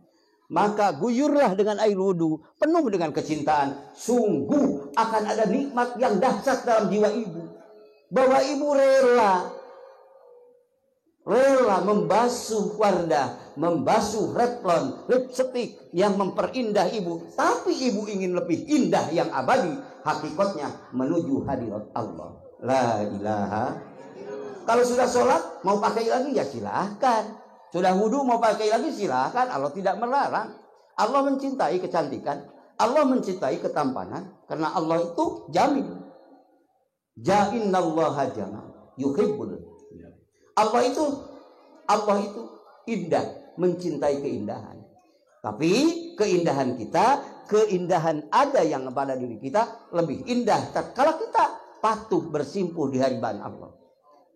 Maka guyurlah dengan air wudhu, penuh dengan kecintaan. Sungguh akan ada nikmat yang dahsyat dalam jiwa ibu, bahwa ibu rela membasuh Wardah, membasuh Revlon, lipstick yang memperindah ibu. Tapi ibu ingin lebih indah yang abadi, hakikatnya menuju hadirat Allah. La ilaha. Kalau sudah sholat mau pakai lagi ya silahkan. Sudah wudhu mau pakai lagi silahkan. Allah tidak melarang. Allah mencintai kecantikan, Allah mencintai ketampanan, karena Allah itu jamin. Ja'innallaha jamal yuhibbul. Allah itu indah, mencintai keindahan. Tapi keindahan kita, keindahan ada yang pada diri kita lebih indah tatkala kita patuh bersimpuh di hadirat Allah.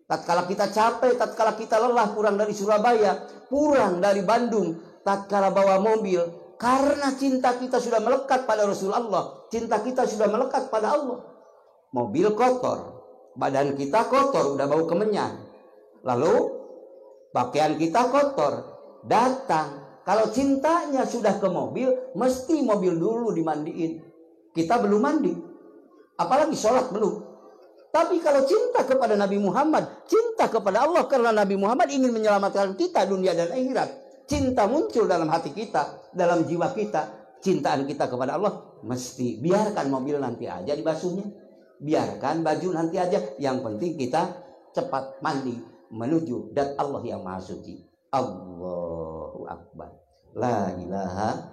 Tatkala kita capek, tatkala kita lelah pulang dari Surabaya, pulang dari Bandung, tatkala bawa mobil, karena cinta kita sudah melekat pada Rasulullah, cinta kita sudah melekat pada Allah. Mobil kotor, badan kita kotor, udah bau kemenyan. Lalu pakaian kita kotor, datang. Kalau cintanya sudah ke mobil, mesti mobil dulu dimandiin. Kita belum mandi, apalagi sholat belum. Tapi kalau cinta kepada Nabi Muhammad, cinta kepada Allah, karena Nabi Muhammad ingin menyelamatkan kita dunia dan akhirat, cinta muncul dalam hati kita, dalam jiwa kita. Cintaan kita kepada Allah, mesti biarkan mobil nanti aja dibasuhnya, biarkan baju nanti aja, yang penting kita cepat mandi menuju zat Allah yang maha suci. Allahu Akbar, la ilaha.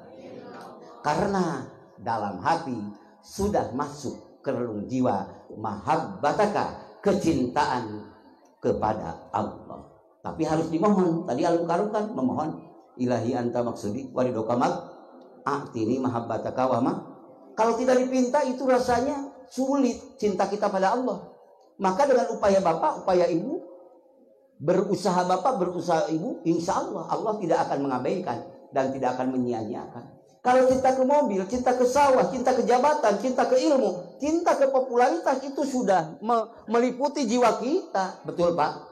Karena dalam hati sudah masuk ke relung jiwa mahabbataka, kecintaan kepada Allah. Tapi harus dimohon. Tadi Al-Mukarram kan memohon, ilahi anta maksudi waridokamal a'tini mahabbataka wama. Kalau tidak dipinta itu rasanya sulit cinta kita pada Allah. Maka dengan upaya bapak, upaya ibu, berusaha bapak, berusaha ibu, insya Allah Allah tidak akan mengabaikan dan tidak akan menyia-nyiakan. Kalau cinta ke mobil, cinta ke sawah, cinta ke jabatan, cinta ke ilmu, cinta ke popularitas, itu sudah meliputi jiwa kita. Betul Pak?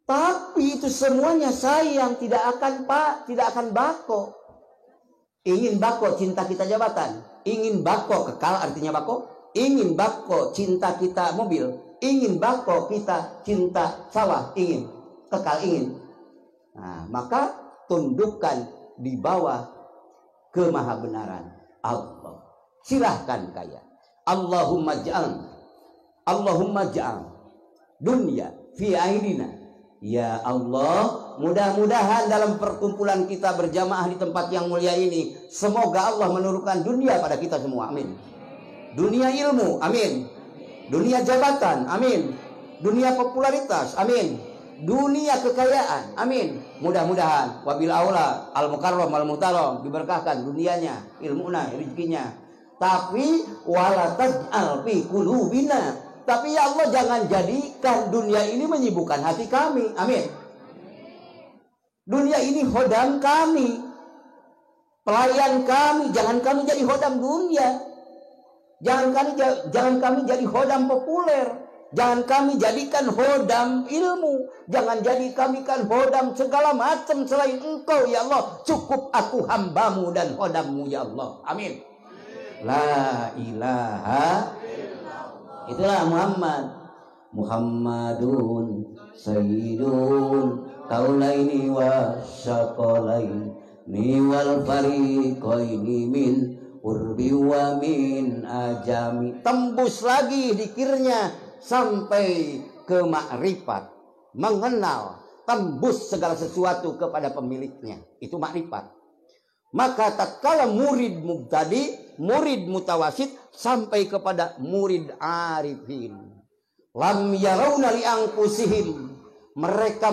Tapi itu semuanya sayang, tidak akan Pak, tidak akan bako. Ingin bako cinta kita jabatan, ingin bako kekal, artinya bako. Ingin bako cinta kita mobil, ingin bako kita cinta sawah, ingin kekal, ingin. Nah, maka tundukkan di bawah kemahabenaran Allah. Silahkan kaya. Allahumma ja'al dunia fi aidina. Ya Allah, mudah-mudahan dalam perkumpulan kita berjamaah di tempat yang mulia ini, semoga Allah menurunkan dunia pada kita semua. Amin. Dunia ilmu, amin. Dunia jabatan, amin. Dunia popularitas, amin. Dunia kekayaan, amin. Mudah-mudahan wabil aula al-mukarram al-muhtaram, diberkahkan dunianya, ilmunya, rezekinya. Tapi wala taj'al fi qulubina. Tapi ya Allah, jangan jadikan dunia ini menyibukkan hati kami. Amin. Dunia ini hodam kami, pelayan kami, jangan kami jadi hodam dunia. Jangan kami jadi hodam populer. Jangan kami jadikan hodam ilmu. Jangan jadi kami kan hodam segala macam selain Engkau ya Allah. Cukup aku hambamu dan hodammu ya Allah. Amin. La ilaha. Itulah Muhammadun Sayyidun Kaulaini wa syaqalaini wal fariqaini min urbi wa min ajami. Tembus lagi dikirnya sampai ke makrifat, mengenal, tembus segala sesuatu kepada pemiliknya. Itu makrifat. Maka tatkala murid mubtadi, murid mutawasid, sampai kepada murid arifin. Lam yarawna li anfusihim. Mereka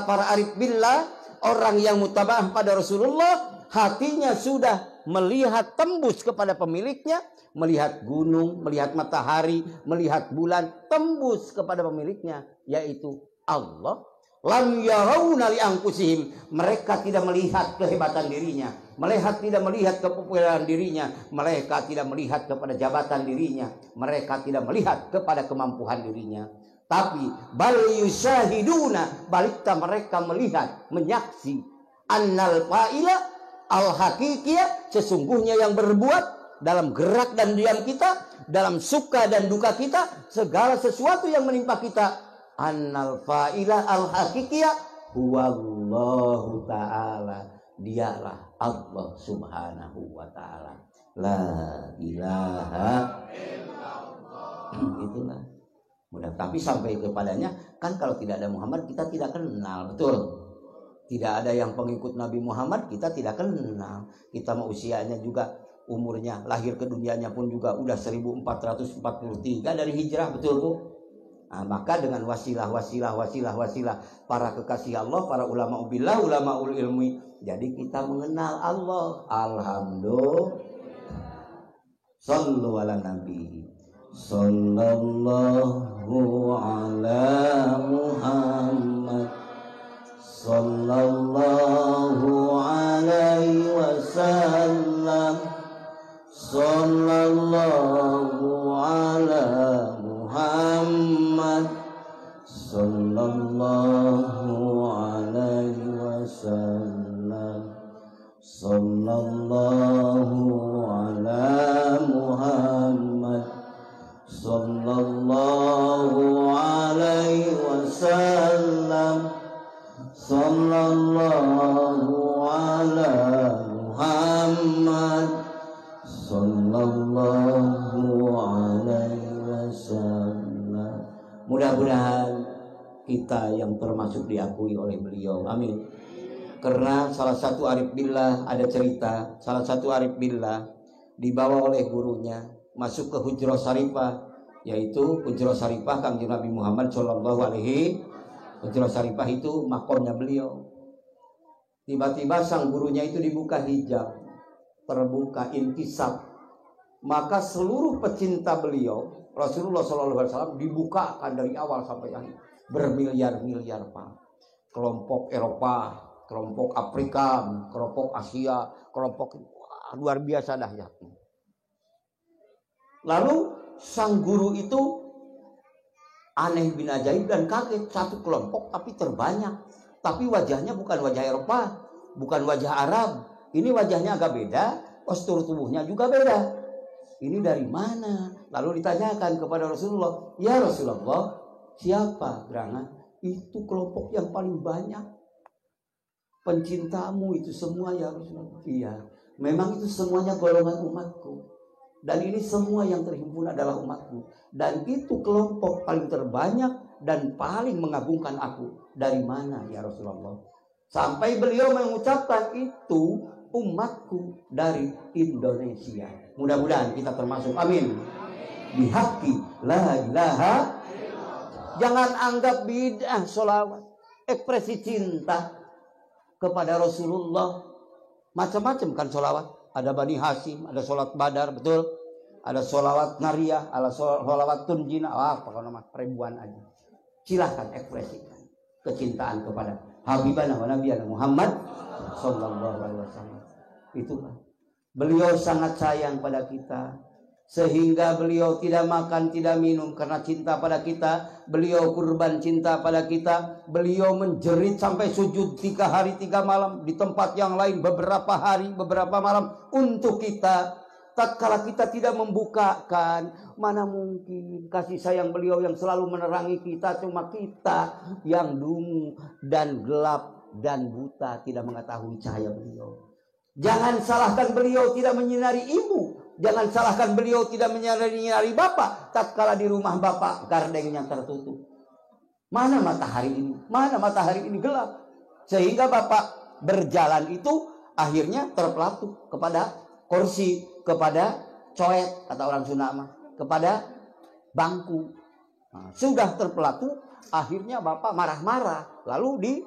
para arif billah, orang yang mutaba'ah pada Rasulullah, hatinya sudah melihat tembus kepada pemiliknya, melihat gunung, melihat matahari, melihat bulan, tembus kepada pemiliknya, yaitu Allah. Lam yarawna li anfusihim, mereka tidak melihat kehebatan dirinya, mereka tidak melihat kepopuleran dirinya, mereka tidak melihat kepada jabatan dirinya, mereka tidak melihat kepada kemampuan dirinya. Tapi bal yusyahiduna, baliknya mereka melihat, menyaksi annal fa'ila al hakikiyah, sesungguhnya yang berbuat dalam gerak dan diam kita, dalam suka dan duka kita, segala sesuatu yang menimpa kita, annal fa'ila al hakikiyah huwallahu ta'ala, dialah Allah subhanahu wa ta'ala. La ilaha illallah. Itulah. Mudah, tapi sampai kepadanya kan kalau tidak ada Muhammad kita tidak kenal, betul? Tidak ada yang pengikut Nabi Muhammad kita tidak kenal. Kita mau usianya juga, umurnya, lahir ke dunianya pun juga udah 1443 dari hijrah, betul Bu? Nah, maka dengan wasilah para kekasih Allah, para ulama billah, ulama ul ilmi, jadi kita mengenal Allah. Alhamdulillah. Sallu ala nabi. Sallallahu ala Muhammad. Sallallahu alaihi wasallam. Sallallahu ala Muhammad. Sallallahu alaihi wasallam. Sallallahu ala Muhammad. Sallallahu alaihi wasallam. Sallallahu ala Muhammad. Sallallahu alaihi wasallam. Mudah-mudahan kita yang termasuk diakui oleh beliau. Amin. Karena salah satu arif billah, ada cerita, salah satu arif billah dibawa oleh gurunya masuk ke Hujrah Syarifah, yaitu Hujrah Syarifah Kanjeng Nabi Muhammad sallallahu alaihi. Hujrah Syarifah itu makomnya beliau. Tiba-tiba sang gurunya itu dibuka hijab, terbuka intisab, maka seluruh pecinta beliau Rasulullah SAW dibukakan dari awal sampai akhir, bermiliar-miliar Pak. Kelompok Eropa, kelompok Afrika, kelompok Asia, kelompok luar biasa dahsyatnya. Lalu sang guru itu aneh bin ajaib dan kaget, satu kelompok tapi terbanyak, tapi wajahnya bukan wajah Eropa, bukan wajah Arab, ini wajahnya agak beda, postur tubuhnya juga beda. Ini dari mana? Lalu ditanyakan kepada Rasulullah, ya Rasulullah, siapa gerangan? Itu kelompok yang paling banyak pencintamu itu semua ya Rasulullah. Iya, memang itu semuanya golongan umatku. Dan ini semua yang terhimpun adalah umatku. Dan itu kelompok paling terbanyak dan paling mengagungkan aku. Dari mana ya Rasulullah? Sampai beliau mengucapkan itu umatku dari Indonesia. Mudah-mudahan kita termasuk. Amin. Bihaqi la ilaha. Jangan anggap bid'ah sholawat, ekspresi cinta kepada Rasulullah. Macam-macam kan sholawat. Ada Bani Hasim, ada sholat Badar, betul? Ada sholawat Nariyah, ada sholawat Tunjina, apa nama ribuan aja. Silahkan ekspresikan kecintaan kepada Habibana wa Nabiyana Muhammad sallallahu alaihi wasallam. Itulah. Beliau sangat sayang pada kita, sehingga beliau tidak makan, tidak minum karena cinta pada kita. Beliau kurban cinta pada kita. Beliau menjerit sampai sujud 3 hari 3 malam di tempat yang lain, beberapa hari, beberapa malam untuk kita. Tatkala kita tidak membukakan, mana mungkin kasih sayang beliau yang selalu menerangi kita. Cuma kita yang dungu dan gelap dan buta, tidak mengetahui cahaya beliau. Jangan salahkan beliau tidak menyinari ibu. Jangan salahkan beliau tidak menyinari bapak. Tatkala di rumah bapak gardengnya tertutup. Mana matahari ini? Mana matahari ini gelap. Sehingga bapak berjalan itu akhirnya terpelatuk kepada kursi, kepada coet, kata orang Sunda mah, kepada bangku. Nah, sudah terpelatuk, akhirnya bapak marah-marah, lalu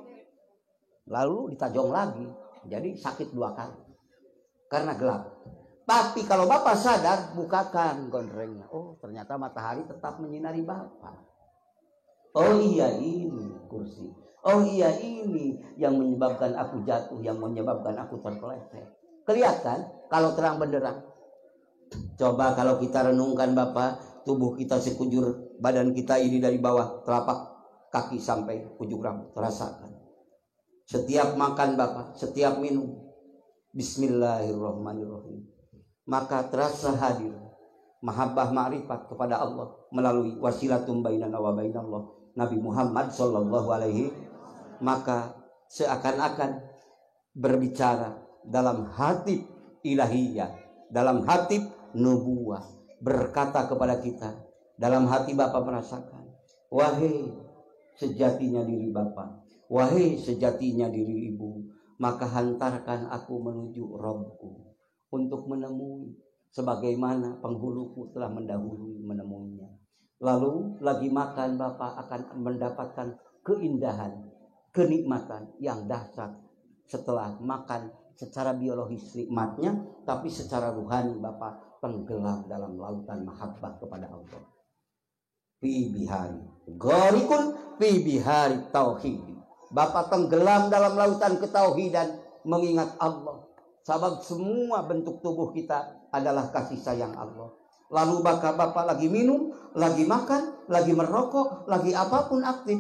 ditajong lagi. Jadi sakit 2 kali. karena gelap. Tapi kalau Bapak sadar, bukakan gondrengnya. Oh, ternyata matahari tetap menyinari Bapak. Oh iya, ini kursi. Oh iya, ini yang menyebabkan aku jatuh, yang menyebabkan aku terpeleset. Kelihatan kalau terang benderang. Coba kalau kita renungkan Bapak, tubuh kita sekujur badan kita ini dari bawah telapak kaki sampai ujung rambut, rasakan. Setiap makan Bapak, setiap minum, Bismillahirrahmanirrahim, maka terasa hadir mahabbah ma'rifat kepada Allah melalui wasilatum bainana wa bainallah, Nabi Muhammad sallallahu alaihi. Maka seakan-akan berbicara dalam hati ilahiyah, dalam hati nubuwah, berkata kepada kita, dalam hati Bapak merasakan, wahai sejatinya diri Bapak, wahai sejatinya diri Ibu, maka hantarkan aku menuju Rabbku untuk menemui sebagaimana penghuluku telah mendahului menemuinya. Lalu lagi makan Bapak akan mendapatkan keindahan, kenikmatan yang dahsyat setelah makan. Secara biologis nikmatnya, tapi secara ruhani Bapak tenggelam dalam lautan mahabbah kepada Allah. Fi bihari gharikun fi bihari tauhid. Bapak tenggelam dalam lautan ketauhidan mengingat Allah. Sebab semua bentuk tubuh kita adalah kasih sayang Allah. Lalu Bapak lagi minum, lagi makan, lagi merokok, lagi apapun aktif,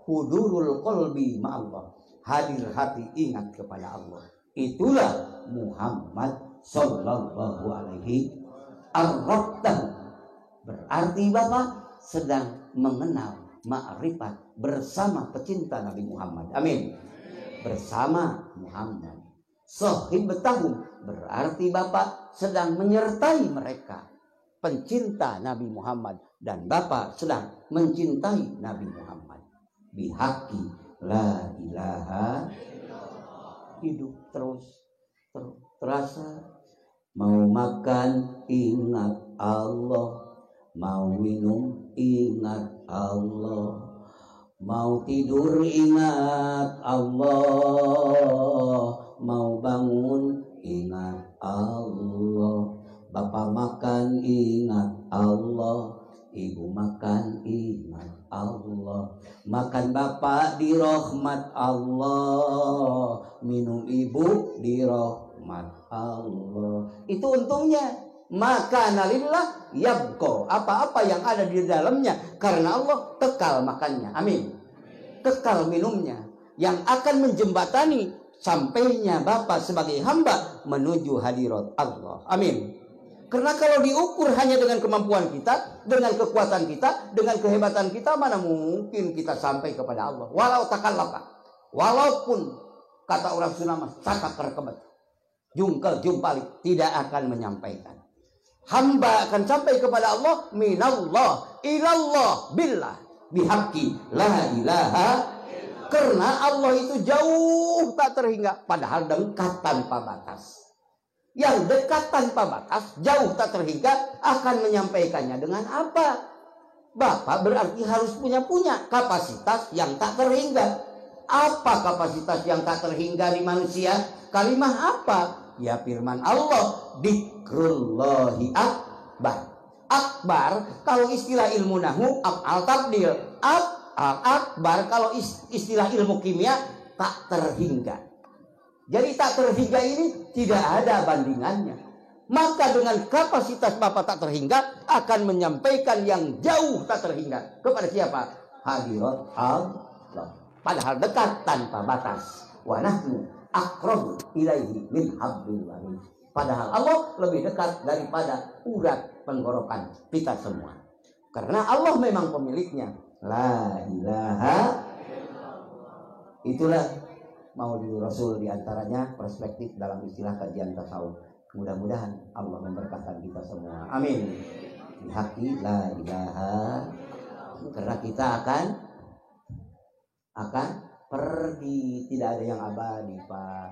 hudurul qalbi ma'allah, hadir hati ingat kepada Allah. Itulah Muhammad sallallahu alaihi ar-rabbah. Berarti Bapak sedang mengenal ma'rifat bersama pecinta Nabi Muhammad. Amin. Bersama Muhammad. Sahib betahum, berarti Bapak sedang menyertai mereka, pencinta Nabi Muhammad, dan Bapak sedang mencintai Nabi Muhammad. Bihaqi la ilaha, hidup terus terasa. Mau makan ingat Allah, mau minum ingat Allah, mau tidur ingat Allah, mau bangun ingat Allah. Bapak makan ingat Allah, Ibu makan ingat Allah. Makan Bapak di rahmat Allah, minum Ibu di rahmat Allah. Itu untungnya. Maka nalillah yabqa, apa-apa yang ada di dalamnya karena Allah, kekal makannya. Amin. Kekal minumnya, yang akan menjembatani sampainya Bapak sebagai hamba menuju hadirat Allah. Amin. Karena kalau diukur hanya dengan kemampuan kita, dengan kekuatan kita, dengan kehebatan kita, mana mungkin kita sampai kepada Allah. Walau takallafa, walaupun kata orang Sunda cakap kerkebet, jungkel jumpalik, tidak akan menyampaikan. Hamba akan sampai kepada Allah minallah ilallah billah bihaqqi la ilaha. Karena Allah itu jauh tak terhingga, padahal dekat tanpa batas. Yang dekat tanpa batas, jauh tak terhingga, akan menyampaikannya dengan apa? Bapak berarti harus punya kapasitas yang tak terhingga. Apa kapasitas yang tak terhingga di manusia? Kalimah apa? Ya firman Allah, dzikrullahi akbar. Akbar kalau istilah ilmu nahwu af'al tabdil. Akbar kalau istilah ilmu kimia tak terhingga. Jadi tak terhingga ini tidak ada bandingannya. Maka dengan kapasitas Bapak tak terhingga akan menyampaikan yang jauh tak terhingga kepada siapa? Hadirat Allah. Padahal dekat tanpa batas. Wa nahnu aqrabu ilaihi min hablil warid. Padahal Allah lebih dekat daripada urat penggorokan kita semua. Karena Allah memang pemiliknya. La ilaha. Itulah Maulid Rasul, diantaranya perspektif dalam istilah kajian tasawuf. Mudah-mudahan Allah memberkahkan kita semua. Amin. Bihaqi la ilaha. Karena kita akan pergi, tidak ada yang abadi, Pak.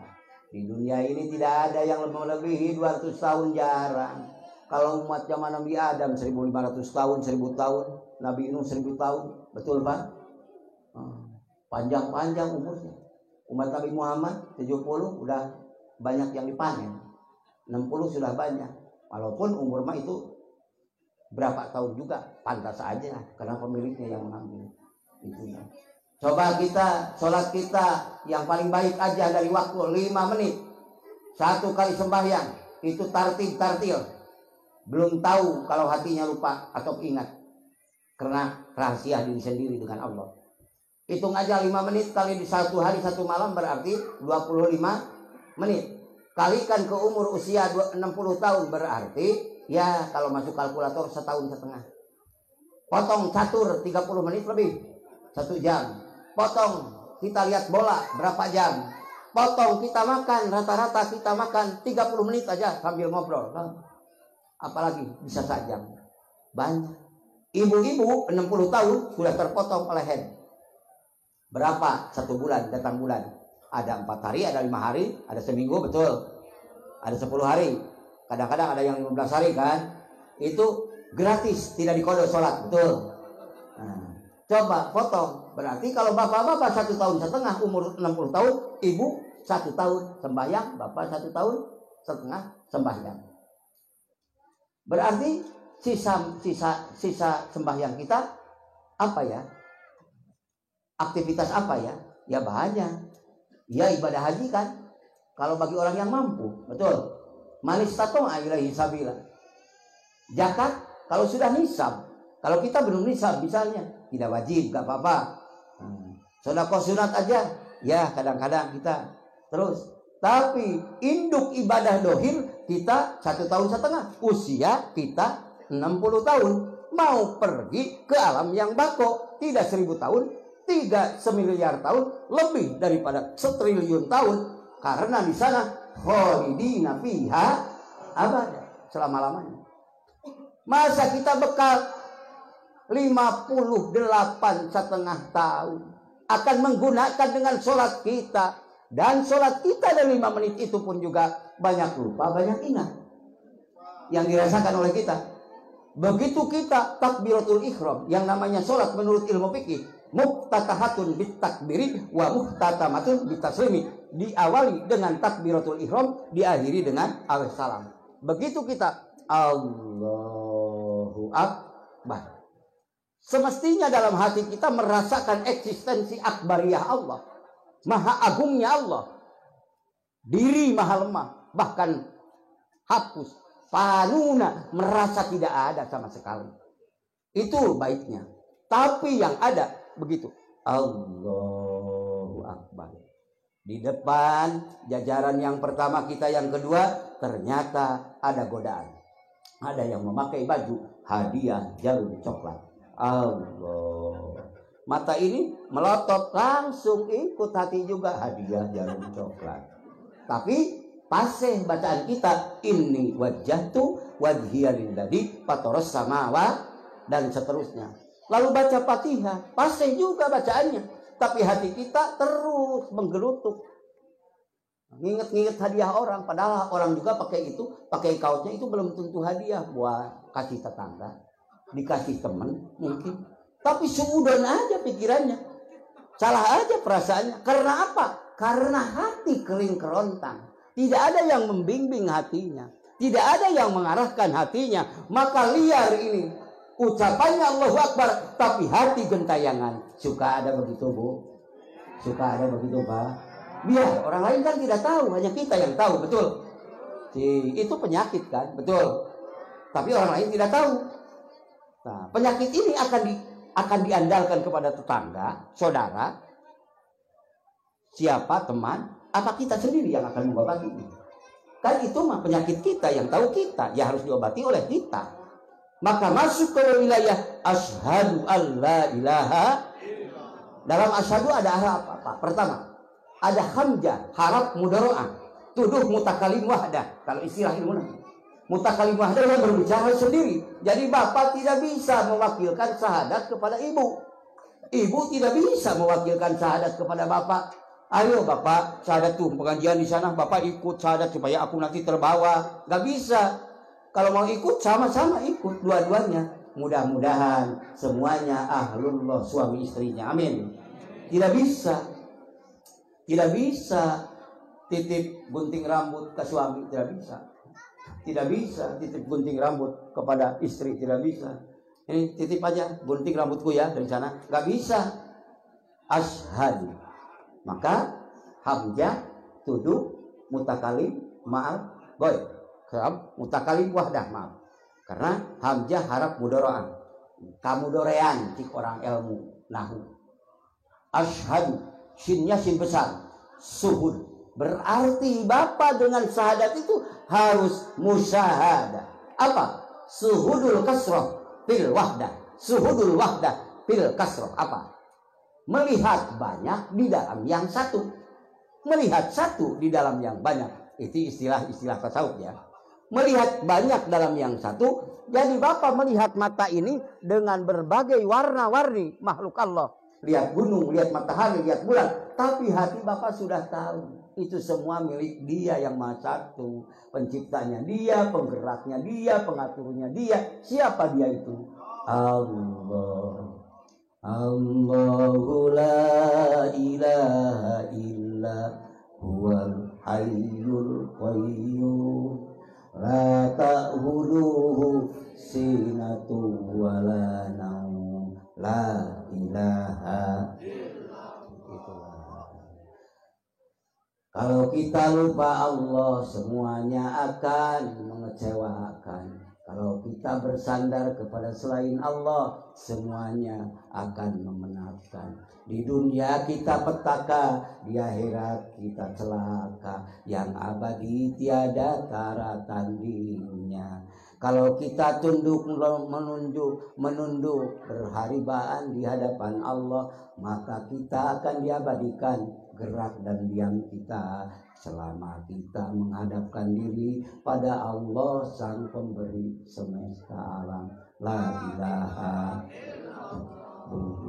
Di dunia ini tidak ada yang melebihi 200 tahun, jarang. Kalau umat zaman Nabi Adam 1500 tahun, 1000 tahun, Nabi Nuh 1000 tahun, betul Pak? Panjang-panjang umurnya. Umat Nabi Muhammad 70 udah banyak yang dipanen. 60 sudah banyak. Walaupun umur mah itu berapa tahun juga pantas aja karena pemiliknya yang mengambil. Itu. Coba kita sholat kita yang paling baik aja dari waktu 5 menit. 1 kali sembahyang itu tartil. Belum tahu kalau hatinya lupa atau ingat. Karena rahasia diri sendiri dengan Allah. Hitung aja 5 menit kali di 1 hari 1 malam berarti 25 menit. Kalikan ke umur usia 60 tahun berarti ya kalau masuk kalkulator 1,5 tahun. Potong catur 30 menit lebih 1 jam. Potong kita lihat bola berapa jam. Potong kita makan rata-rata kita makan 30 menit aja sambil ngobrol. Apalagi bisa sajam. Banyak. Ibu-ibu 60 tahun sudah terpotong leher. Berapa? 1 bulan, datang bulan. Ada 4 hari, ada 5 hari, ada seminggu, betul. Ada 10 hari. Kadang-kadang ada yang 15 hari kan. Itu gratis, tidak dikodok sholat, betul. Nah, coba potong. Berarti kalau bapak-bapak 1,5 tahun umur 60 tahun, ibu 1 tahun sembahyang, bapak 1,5 tahun sembahyang. Berarti sisa sembahyang kita apa ya? Aktivitas apa ya? Ya banyak. Ya ibadah haji kan. Kalau bagi orang yang mampu, betul. Manis tatong ilaihi sabila. Zakat kalau sudah nisab. Kalau kita belum nisab misalnya, tidak wajib, gak apa-apa. Sedekah sunat aja, ya kadang-kadang kita terus. Tapi induk ibadah dohir kita 1,5 tahun. Usia kita 60 tahun. Mau pergi ke alam yang bako. Tidak 1.000 tahun, tidak 1.000.000.000 tahun, lebih daripada 1 triliun tahun. Karena di sana khalidina fiha abada, selama-lamanya. Masa kita bekal 58,5 tahun akan menggunakan dengan sholat kita. Dan sholat kita dari 5 menit itu pun juga banyak lupa, banyak ingat yang dirasakan oleh kita. Begitu kita takbiratul ihram, yang namanya sholat menurut ilmu fikih, muftatahatun bitakbiri wa muhtatamatun bitaslimi, diawali dengan takbiratul ihram, diakhiri dengan salam. Begitu kita Allahu Akbar, semestinya dalam hati kita merasakan eksistensi akbariyah Allah, maha agungnya Allah, diri maha lemah, bahkan hapus panuna, merasa tidak ada sama sekali. Itu baiknya. Tapi yang ada begitu, Allahu Akbar. Di depan jajaran yang pertama kita, yang kedua, ternyata ada godaan. Ada yang memakai baju hadiah jarum coklat. Allah. Mata ini melotot, langsung ikut hati juga hadiah jarum coklat. Tapi pasih bacaan kita, inni wajjahtu wajhiya lilladzi fataras samawati dan seterusnya. Lalu baca Fatihah, pasih juga bacaannya, tapi hati kita terus menggelutuk. Nginget-nginget hadiah orang, padahal orang juga pakai itu, pakai kaosnya itu belum tentu hadiah buat kasih tetangga, dikasih teman mungkin. Tapi suudon aja pikirannya, salah aja perasaannya. Karena apa? Karena hati kering kerontang. Tidak ada yang membimbing hatinya, tidak ada yang mengarahkan hatinya. Maka liar ini, ucapannya Allahu Akbar, tapi hati gentayangan. Suka ada begitu, Bu? Suka ada begitu, Pak? Biar orang lain kan tidak tahu, hanya kita yang tahu, betul? Itu penyakit kan, betul? Tapi orang lain tidak tahu. Nah, penyakit ini akan diandalkan kepada tetangga, saudara, siapa, teman, apa kita sendiri yang akan mengobatinya? Kan itu mah penyakit kita, yang tahu kita, ya harus diobati oleh kita. Maka masuk ke wilayah asyhadu alla ilaha. Dalam asyhadu ada apa? Pertama, ada hamzah, haraf mudharaah, tuduh mutakalim wahdah. Kalau istilah ilmu mutakalim wahdah yang berbicara sendiri. Jadi bapak tidak bisa mewakilkan syahadat kepada ibu. Ibu tidak bisa mewakilkan syahadat kepada bapak. Ayo bapak, syahadat tuh pengajian di sana, bapak ikut syahadat supaya aku nanti terbawa. Gak bisa. Kalau mau ikut sama-sama ikut dua-duanya. Mudah-mudahan semuanya ahlullah, suami istrinya. Amin. Tidak bisa. Tidak bisa titip gunting rambut ke suami, tidak bisa. Tidak bisa titip gunting rambut kepada istri, tidak bisa. Ini titip aja gunting rambutku ya dari sana, nggak bisa. Ashhadu. Maka hamzah tuduh mutakalim maaf boy. Mutakalim wahdah maaf. Karena hamzah harap mudoroan. Kamu dorean cik orang ilmu nahu. Ashhadu sinnya sin besar. Suhud. Berarti bapak dengan syahadat itu harus musyahadah. Apa? Suhudul kasroh fil wahdah. Suhudul wahdah fil kasroh. Apa? Melihat banyak di dalam yang satu. Melihat satu di dalam yang banyak. Itu istilah tasawuf ya. Melihat banyak dalam yang satu. Jadi bapak melihat mata ini dengan berbagai warna-warni makhluk Allah. Lihat gunung, lihat matahari, lihat bulan. Tapi hati bapak sudah tahu. Itu semua milik dia yang maha satu. Penciptanya dia, penggeraknya dia, pengaturnya dia. Siapa dia itu? Allah. Allahu la ilaha illa huwal hayyul qayyum. La ta'khudhuhu sinatun wa la naum. La ilaha Kalau kita lupa Allah, semuanya akan mengecewakan. Kalau kita bersandar kepada selain Allah, semuanya akan memenatkan. Di dunia kita petaka, di akhirat kita celaka. Yang abadi tiada tara tandingnya. Kalau kita tunduk menunduk berharibaan di hadapan Allah, maka kita akan diabadikan gerak dan diam kita selama kita menghadapkan diri pada Allah sang pemberi semesta alam. La ilaha.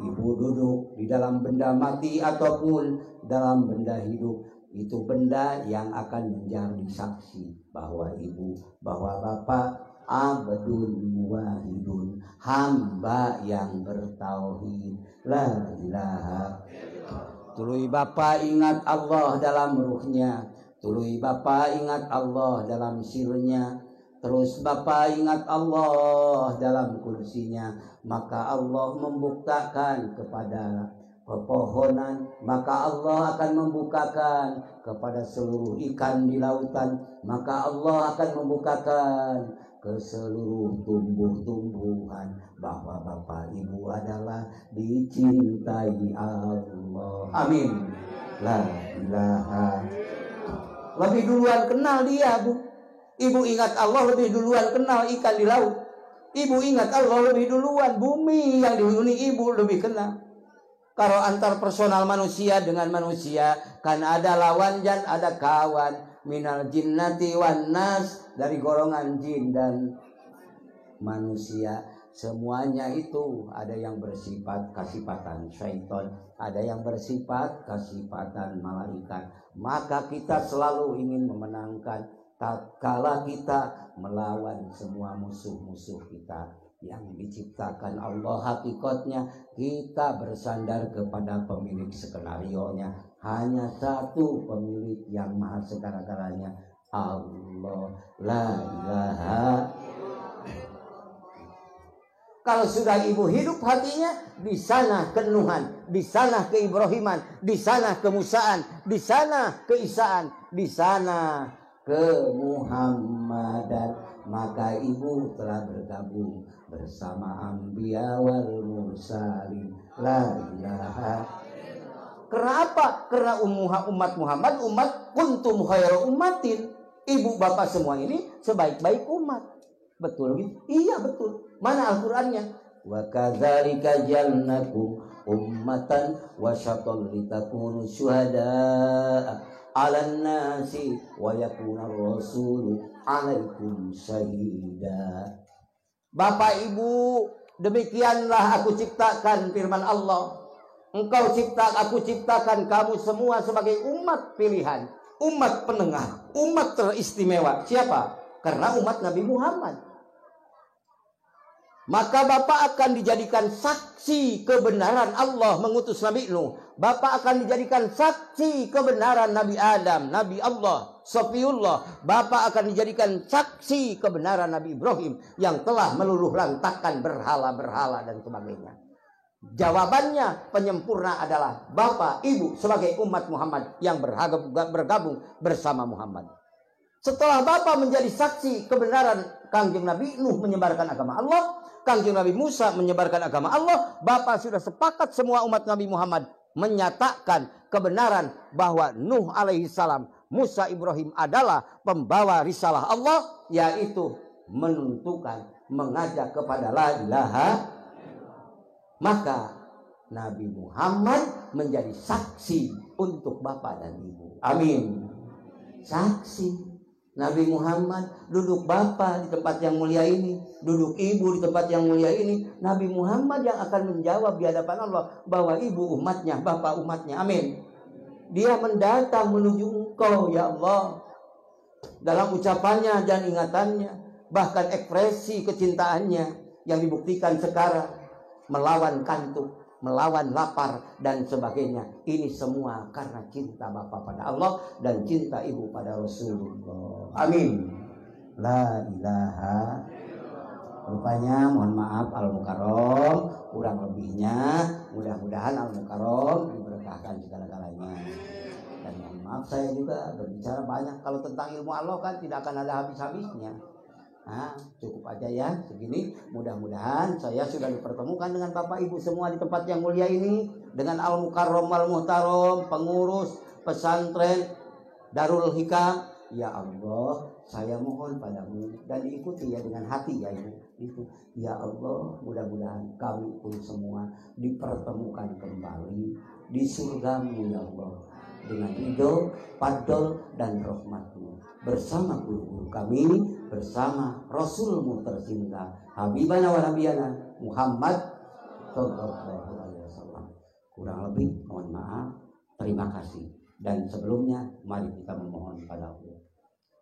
Ibu duduk di dalam benda mati ataupun dalam benda hidup, itu benda yang akan menjadi saksi bahwa ibu, bahwa bapak abdun wahidun, hamba yang bertauhid. La ilaha. Tuluy bapak ingat Allah dalam ruhnya, tuluy bapak ingat Allah dalam sirnya, terus bapak ingat Allah dalam kursinya. Maka Allah membukakan kepada pepohonan, maka Allah akan membukakan kepada seluruh ikan di lautan, maka Allah akan membukakan ke seluruh tumbuh-tumbuhan bahwa bapak ibu adalah dicintai Allah. Amin. La ilaha. Lebih duluan kenal dia, Bu. Ibu ingat Allah lebih duluan kenal ikan di laut. Ibu ingat Allah lebih duluan bumi yang dihuni ibu lebih kenal. Kalau antar personal manusia dengan manusia kan ada lawan dan ada kawan. Minal jinnati wan nas, dari golongan jin dan manusia. Semuanya itu ada yang bersifat kasifatan syaitan, ada yang bersifat kasifatan malaikat. Maka kita selalu ingin memenangkan tatkala kita melawan semua musuh-musuh kita yang diciptakan Allah. Hakikatnya kita bersandar kepada pemilik skenario-nya. Hanya satu pemilik yang maha segala-galanya, Allah. La ilaha. Kalau sudah ibu hidup hatinya, di sana kenuhan, di sana keibrahiman, di sana kemusaan, di sana keisaan, di sana kemuhammadan. Maka ibu telah bergabung bersama anbiya wal mursalin. La ilaha. Kenapa? Karena umat Muhammad, umat kuntum khairu ummatin. Ibu bapak semua ini sebaik-baik umat. Betul gitu? Iya betul. Mana Al-Qur'annya? Wa kadzalika jalnakum ummatan wasatan litakunu syuhada'a 'alan nasi wa yakuna ar-rasulu 'alaikum syahida. Bapak Ibu, demikianlah aku ciptakan firman Allah. Aku ciptakan kamu semua sebagai umat pilihan, umat penengah, umat teristimewa. Siapa? Karena umat Nabi Muhammad. Maka Bapak akan dijadikan saksi kebenaran Allah mengutus Nabi Nuh. Bapak akan dijadikan saksi kebenaran Nabi Adam, Nabi Allah. Safiullah, bapak akan dijadikan saksi kebenaran Nabi Ibrahim yang telah meluluh lantakkan berhala-berhala dan sebagainya. Jawabannya penyempurna adalah bapak, ibu sebagai umat Muhammad yang bergabung bersama Muhammad. Setelah bapak menjadi saksi kebenaran Kangjeng Nabi Nuh menyebarkan agama Allah, Kangjeng Nabi Musa menyebarkan agama Allah, bapak sudah sepakat semua umat Nabi Muhammad menyatakan kebenaran bahwa Nuh alaihi salam, Musa, Ibrahim adalah pembawa risalah Allah, yaitu menentukan, mengajak kepada la ilaha. Maka Nabi Muhammad menjadi saksi untuk bapak dan ibu. Amin. Saksi. Nabi Muhammad duduk bapak di tempat yang mulia ini, duduk ibu di tempat yang mulia ini. Nabi Muhammad yang akan menjawab di hadapan Allah bahwa ibu umatnya, bapak umatnya. Amin. Dia mendatang menuju engkau ya Allah, dalam ucapannya dan ingatannya, bahkan ekspresi kecintaannya yang dibuktikan sekarang, melawan kantuk, melawan lapar dan sebagainya. Ini semua karena cinta bapak pada Allah dan cinta ibu pada Rasulullah. Amin. La ilaha. Rupanya mohon maaf Al-Mukarram, kurang lebihnya mudah-mudahan Al-Mukarram diberkahkan segala-galanya. Dan mohon maaf saya juga berbicara banyak, kalau tentang ilmu Allah kan tidak akan ada habis-habisnya. Nah, cukup aja ya segini. Mudah-mudahan saya sudah dipertemukan dengan Bapak Ibu semua di tempat yang mulia ini, dengan Al-Mukarram Al-Muhtaram, pengurus pesantren Darul Hikam. Ya Allah, saya mohon padamu dan diikuti ya dengan hati ya itu. Ya Allah, mudah-mudahan kami pun semua dipertemukan kembali di surgamu ya Allah, dengan ridho, fadl dan rahmatmu, bersama guru-guru kami, bersama Rasulmu tercinta, Habibana wa Nabiyana Muhammad sallallahu alaihi wasallam. Kurang lebih mohon maaf, terima kasih. Dan sebelumnya mari kita memohon pada Allah.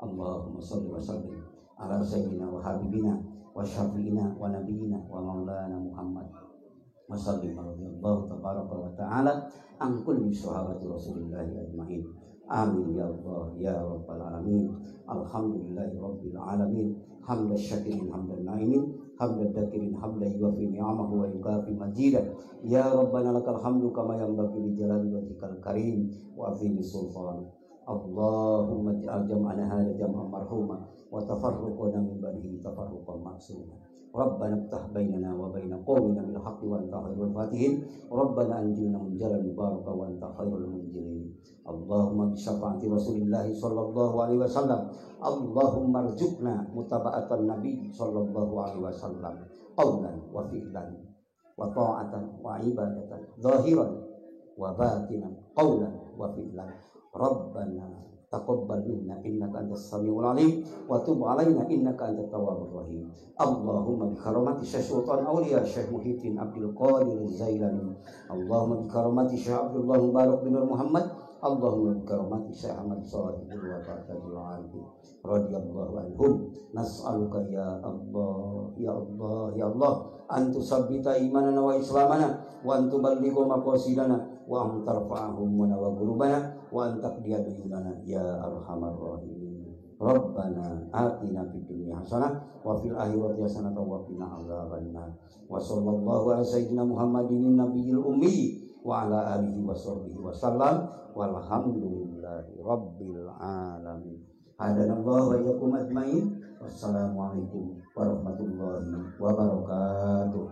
Allahumma shalli wa sallim ala sayyidina wa habibina wa syafi'ina wa nabiyina wa maulana Muhammad wa sallim radhiyallahu tabaraka wa ta'ala an kulli sahabati Rasulillahi ajma'in. Amin ya Allah ya rabbal alamin. Alhamdulillahi rabbil alamin. Hamdan syakirin hamdan na'imin, hamdan dakirin hamdan yuwafi ni'amahu wa yukafi majidah. Ya rabbana lakal hamdu kama yanbaghi li jalali wajhikal karim wa azimi sultan. Allahumma ij'al jam'ana hadha jam'an marhuma wa tafarruqana min ba'dihi tafarruqan ma'suma. Rabbana iftah bainana wa baina qaumina bil haqqi wa anta khairul fatihin. Rabbana anjilna min jalan mubaraka wa anta khairul munjilin. Allahumma bi syafaati Rasulillah sallallahu alaihi wasallam. Allahumma arzuqna mutaba'atan nabi sallallahu alaihi wasallam qaulan wa fi'lan wa ta'atan wa ibadatan zahiran wa batinan qaulan wa fi'lan. Rabbana taqabbal minna innaka antas samiul alim wa tub alaina innaka antat tawwabur rahim. Allahumma bi karamati Syekh Sultan Aulia Syekh Muhyiddin Abdul Qadir Az-Zailani. Allahumma bi karamati Syekh Abdullah Mubarak bin Muhammad. Allahumma bi karamati Syekh Ahmad Shalihul wa Fathul Arifin radhiyallahu anhum. Nas'aluka ya Allah ya Allah ya Allah an tusabbita imanana wa islamana wa an tuballighu maqasidana wa an tarfa'ahum wa gurubana wa an taqdiya duyunana ya arhamar rahimin. Rabbana atina fid dunya hasanah wa fil akhirati hasanah wa qina adzabannar. Wa sallallahu ala sayyidina Muhammadin nabiyil ummi wa ala alihi wa sahbihi wa sallam walhamdulillahi rabbil alamin. Hadanallahu wa iyyakum ajmain. Wassalamualaikum warahmatullahi wabarakatuh.